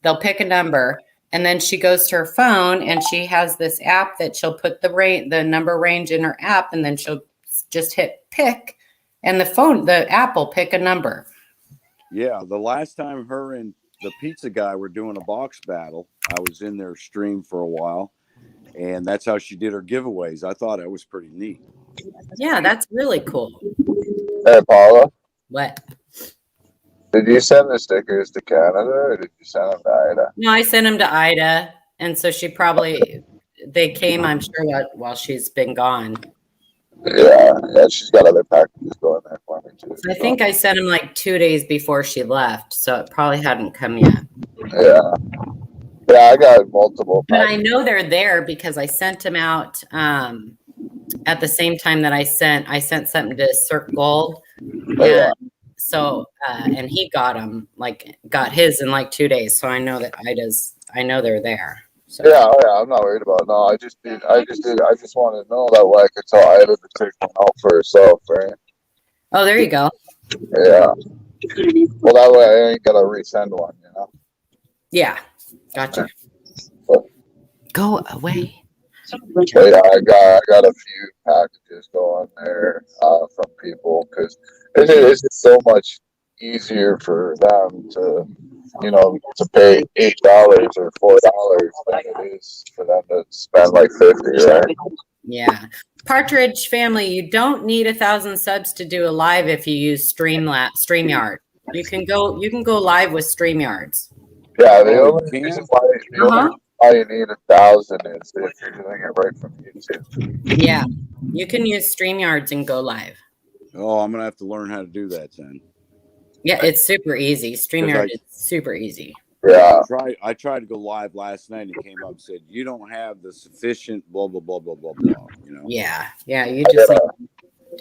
They'll pick a number, and then she goes to her phone and she has this app that she'll put the number range in her app, and then she'll just hit pick, and the app will pick a number.
Yeah, the last time her and the pizza guy were doing a box battle, I was in their stream for a while, and that's how she did her giveaways. I thought it was pretty neat.
Yeah, that's really cool.
Hey, Paula,
What?
did you send the stickers to Canada or did you send them to Ida?
No, I sent them to Ida, and so they came, I'm sure, while she's been gone.
Yeah, she's got other packages going there for me too.
So I think I sent them like 2 days before she left, so it probably hadn't come yet.
Yeah, I got multiple
But
packages.
I know they're there because I sent them out at the same time that I sent something to Cirque Gold.
Yeah.
So and he got his in like 2 days. So I know that I know they're there. So.
Yeah, I'm not worried about it. No, I just wanted to know that way I could tell Ida to take one out for herself, right?
Oh, there you go.
Yeah. Well, that way I ain't gotta resend one, you know?
Yeah. Gotcha. Go away.
But yeah, I got a few packages going there from people because it's just so much easier for them to, to pay $8 or $4 than it is for them to spend like 50, right?
Yeah. Partridge family, you don't need 1,000 subs to do a live if you use StreamYard. You can go live with StreamYards.
Yeah, the only reason why you need 1,000 is if you're doing it right from YouTube.
Yeah, you can use StreamYards and go live.
Oh, I'm gonna have to learn how to do that then.
Yeah, it's super easy. StreamYard is super easy.
Yeah.
I tried to go live last night and it came up and said you don't have the sufficient blah blah blah blah blah blah.
Yeah. You just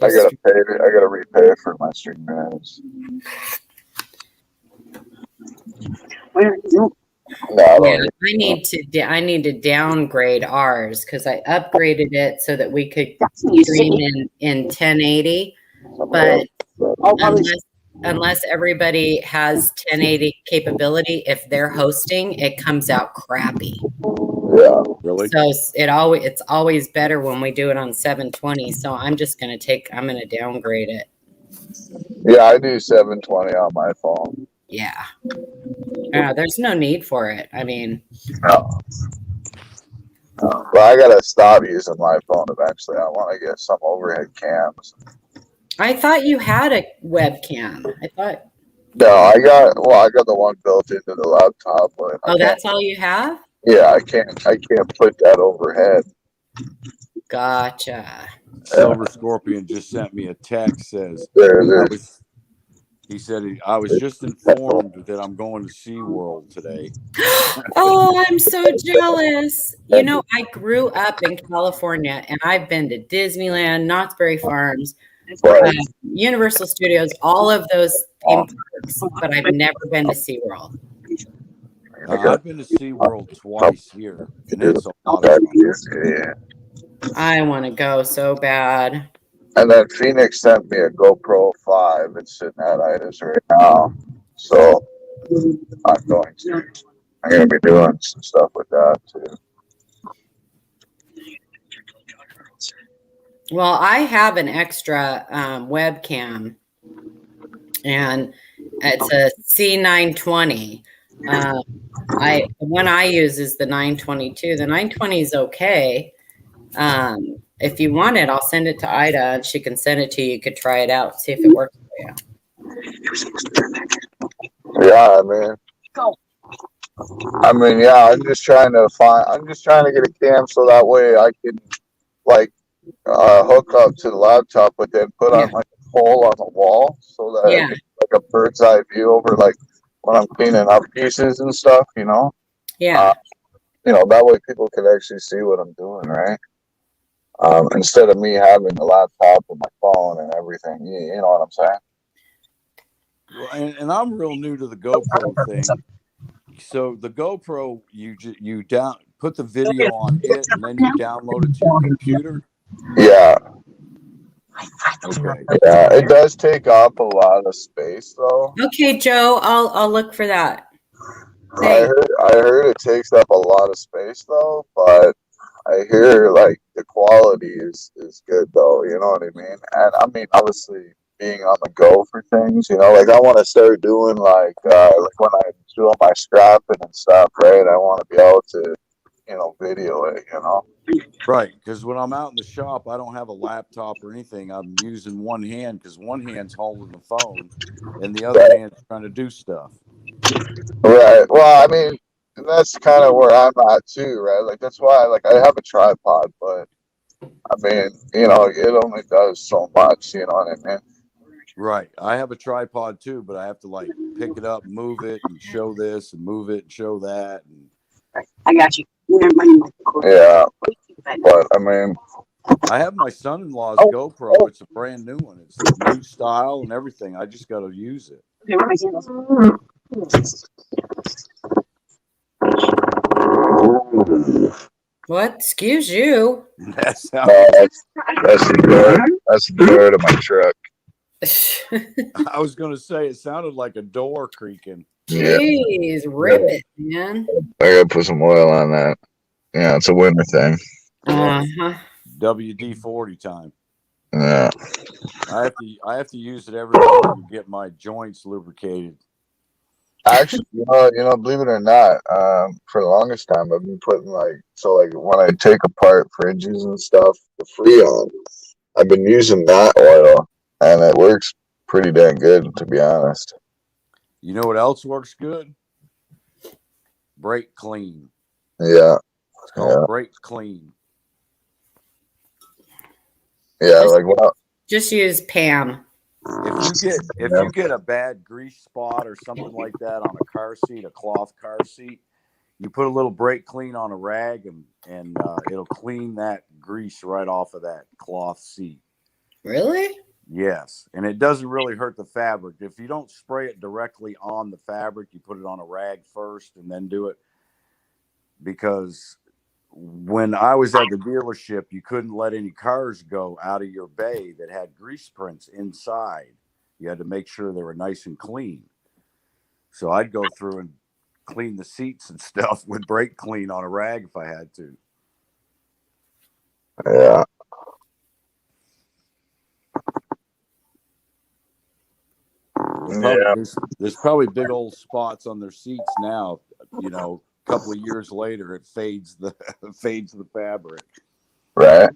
I gotta repay for my StreamYards.
I need to downgrade ours because I upgraded it so that we could stream in 1080. But unless everybody has 1080 capability, if they're hosting, it comes out crappy.
Yeah,
really.
So it's always better when we do it on 720. So I'm gonna downgrade it.
Yeah, I do 720 on my phone.
Yeah. There's no need for it. I mean,
no. But I gotta stop using my phone eventually. I want to get some overhead cams.
I thought you had a webcam.
No, I got the one built into the laptop. But
that's all you have?
Yeah, I can't put that overhead.
Gotcha.
Silver Scorpion just sent me a text. Says he said I was just informed that I'm going to SeaWorld today.
Oh, I'm so jealous. I grew up in California and I've been to Disneyland, Knott's Berry Farms, Universal Studios, all of those theme parks, but I've never been to SeaWorld.
I've been to SeaWorld twice here, and it's a lot of fun.
I want to go so bad.
And then Phoenix sent me a GoPro 5. It's sitting at Ida's right now. So I'm going to be doing some stuff with that too.
Well, I have an extra webcam, and it's a C920. The one I use is the 922. The 920 is okay. If you want it, I'll send it to Ida and she can send it to you. You could try it out, see if it works for you.
Yeah, I'm just trying to get a cam so that way I can hook up to the laptop, but then put on like a pole on the wall so that I get like a bird's eye view over like when I'm cleaning up pieces and stuff,
Yeah.
that way people can actually see what I'm doing, right? Instead of me having a laptop and my phone and everything, you know what I'm saying?
Well, and I'm real new to the GoPro thing. So the GoPro, you put the video on it, and then you download it to your computer.
Yeah,
Okay.
yeah. It does take up a lot of space, though.
Okay, Joe, I'll look for that.
I
Thanks.
heard it takes up a lot of space, though. But I hear like the quality is good, though. You know what I mean? And I mean, obviously, being on the go for things, like I want to start doing like when I do all my scrapping and stuff, right? I want to be able to video it.
Right, because when I'm out in the shop, I don't have a laptop or anything. I'm using one hand because one hand's holding the phone, and the other hand's trying to do stuff.
Right. Well, I mean, that's kind of where I'm at too, right? Like that's why, like, I have a tripod, but I mean, it only does so much. You know what I mean?
Right. I have a tripod too, but I have to like pick it up, move it, and show this, and move it, and show that. And
I got you.
Yeah. But I mean,
I have my son-in-law's GoPro. It's a brand new one. It's a new style and everything. I just got to use it.
Okay, where are my sandals?
What? Excuse you.
That's how
that's the door. That's the door to my truck.
I was going to say. It sounded like a door creaking.
Jeez, rip it, man.
I gotta put some oil on that. Yeah, it's a winter thing.
Uh-huh.
WD-40 time.
Yeah.
I have to use it every morning to get my joints lubricated.
Actually, believe it or not, for the longest time I've been putting like when I take apart fridges and stuff, the Freon, I've been using that oil, and it works pretty dang good, to be honest.
You know what else works good? Brake Clean.
Yeah.
It's called Brake Clean.
Yeah,
Just use Pam.
If you get a bad grease spot or something like that on a car seat, a cloth car seat, you put a little Brake Clean on a rag, and it'll clean that grease right off of that cloth seat.
Really?
Yes, and it doesn't really hurt the fabric. If you don't spray it directly on the fabric, you put it on a rag first and then do it. Because when I was at the dealership, you couldn't let any cars go out of your bay that had grease prints inside. You had to make sure they were nice and clean. So I'd go through and clean the seats and stuff with Brake Clean on a rag if I had to.
Yeah.
There's probably big old spots on their seats now. A couple of years later, it fades the fabric.
Right.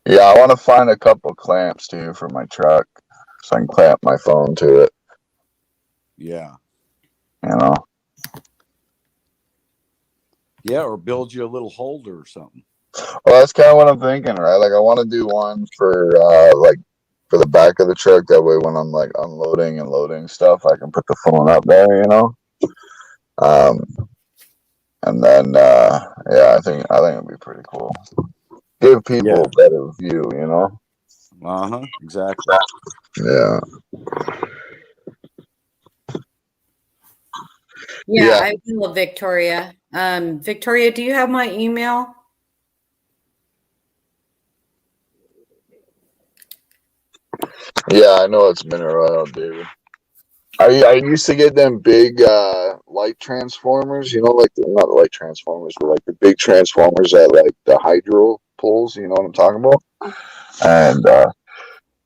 Yeah, I want to find a couple clamps too for my truck, so I can clamp my phone to it.
Yeah. Yeah, or build you a little holder or something.
Well, that's kind of what I'm thinking, right? Like, I want to do one for for the back of the truck. That way, when I'm like unloading and loading stuff, I can put the phone up there, And then, I think it'd be pretty cool. Give people a better view,
Exactly.
Yeah.
Yeah, I will, Victoria. Victoria, do you have my email?
Yeah, I know it's mineral oil, dude. I used to get them big light transformers, like not light transformers, but like the big transformers that like the hydro pulls, you know what I'm talking about? And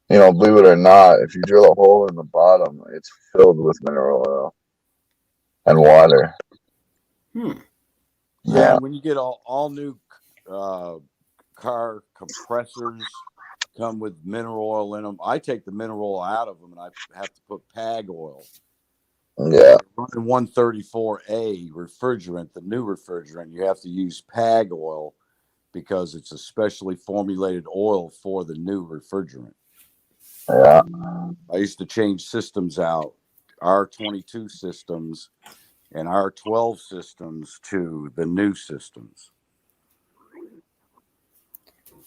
believe it or not, if you drill a hole in the bottom, it's filled with mineral oil and water.
Yeah, when you get all new car compressors come with mineral oil in them. I take the mineral oil out of them, and I have to put PAG oil.
Yeah.
Running 134A refrigerant, the new refrigerant, you have to use PAG oil because it's a specially formulated oil for the new refrigerant.
Yeah.
I used to change systems out, R22 systems, and our 12 systems to the new systems.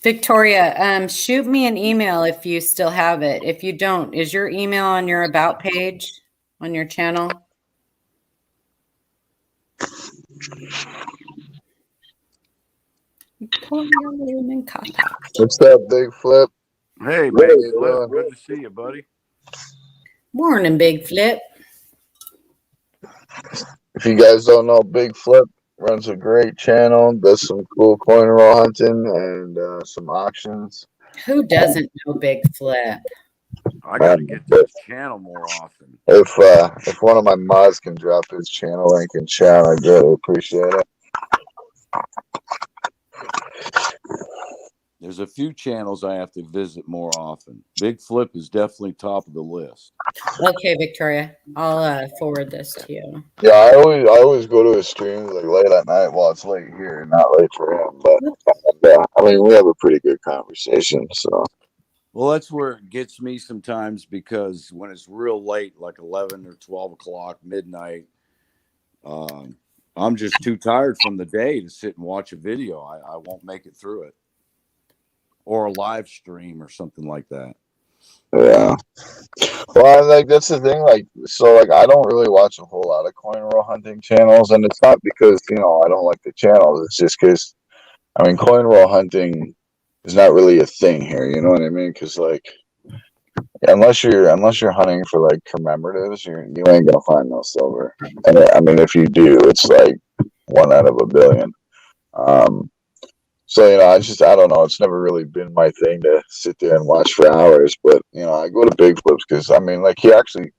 Victoria, shoot me an email if you still have it. If you don't, is your email on your about page on your channel?
What's up, Big Flip?
Hey,
What
Big
are you
Flip,
doing?
good to see you, buddy.
Morning, Big Flip.
If you guys don't know, Big Flip runs a great channel, does some cool coin roll hunting and some auctions.
Who doesn't know Big Flip?
I got to get to his channel more often.
If one of my mods can drop his channel link in chat, I'd really appreciate it.
There's a few channels I have to visit more often. Big Flip is definitely top of the list.
Okay, Victoria, I'll forward this to you.
Yeah, I always go to his streams like late at night. Well, it's late here, not late for him, but I mean, we have a pretty good conversation. So,
Well, that's where it gets me sometimes, because when it's real late, like 11 or 12 o'clock, midnight, I'm just too tired from the day to sit and watch a video. I won't make it through it. Or a live stream or something like that.
yeah. Well, like that's the thing. Like, so, like, I don't really watch a whole lot of coin roll hunting channels, and it's not because I don't like the channels. It's just because I mean, coin roll hunting is not really a thing here. You know what I mean? Because like, unless you're hunting for like commemoratives, you ain't gonna find no silver. And I mean, if you do, it's like 1 out of a billion. So I don't know. It's never really been my thing to sit there and watch for hours. But I go to Big Flips because I mean, like, he actually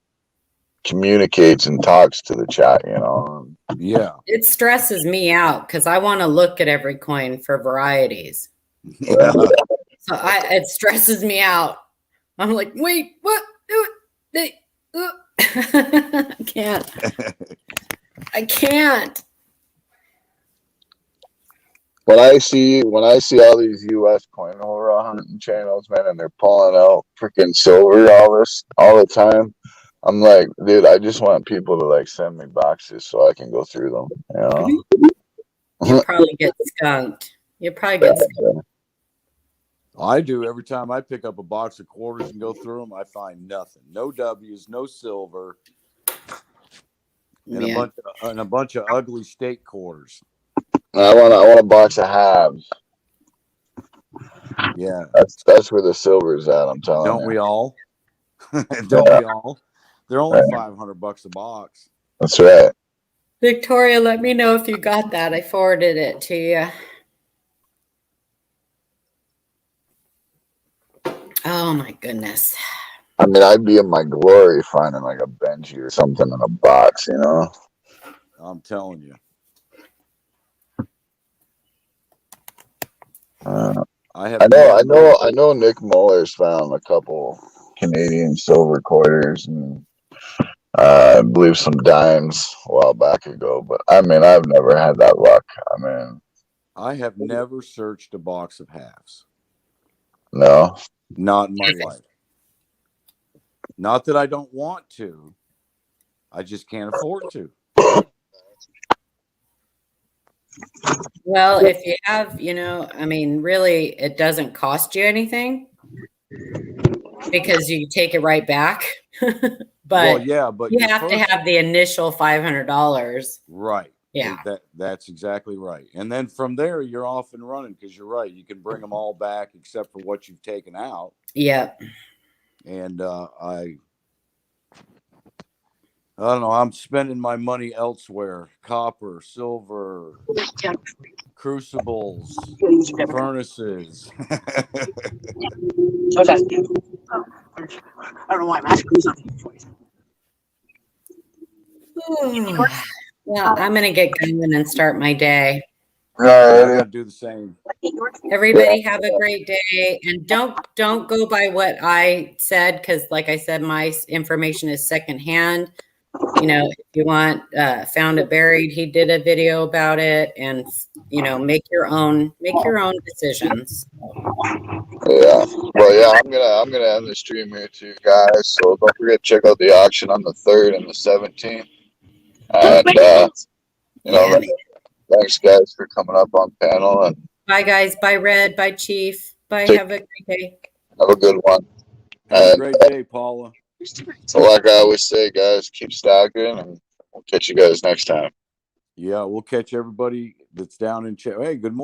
communicates and talks to the chat.
Yeah.
It stresses me out because I want to look at every coin for varieties.
Yeah.
So it stresses me out. I'm like, wait, what? I can't. I can't.
When I see all these U.S. coin roll hunting channels, man, and they're pulling out freaking silver all the time, I'm like, dude, I just want people to like send me boxes so I can go through them.
You probably get skunked. You probably get skunked.
I do. Every time I pick up a box of quarters and go through them, I find nothing. No W's, no silver, and a bunch of ugly steak quarters.
I want a box of halves.
Yeah,
that's where the silver's at. I'm telling you.
Don't we all? Don't we all? They're only $500 a box.
That's right.
Victoria, let me know if you got that. I forwarded it to you. Oh my goodness.
I mean, I'd be in my glory finding like a Benji or something in a box,
I'm telling you.
I know Nick Muller's found a couple Canadian silver quarters and I believe some dimes a while back ago, but I mean, I've never had that luck. I mean,
I have never searched a box of halves.
No.
Not in my life. Not that I don't want to. I just can't afford to.
Well, if you have, I mean, really, it doesn't cost you anything because you take it right back. But you have to have the initial $500.
Right.
Yeah.
That's exactly right. And then from there, you're off and running because you're right. You can bring them all back except for what you've taken out.
Yep.
And I don't know. I'm spending my money elsewhere. Copper, silver, crucibles, furnaces.
Okay. I don't know why I'm asking something.
Well, I'm going to get going and start my day.
I gotta do the same.
Everybody have a great day, and don't go by what I said, because like I said, my information is secondhand. If you want found it buried, he did a video about it, and make your own decisions.
Yeah. Well, yeah, I'm gonna end the stream here too, guys. So don't forget to check out the auction on the 3rd and the 17th. And
Yeah.
thanks guys for coming up on panel, and
Bye, guys. Bye, Red. Bye, Chief. Bye.
Take-
Have a great day.
have a good one.
Have a
And
great day, Paula.
so like I always say, guys, keep stocking, and we'll catch you guys next time.
Yeah, we'll catch everybody that's down in chat. Hey, good morning.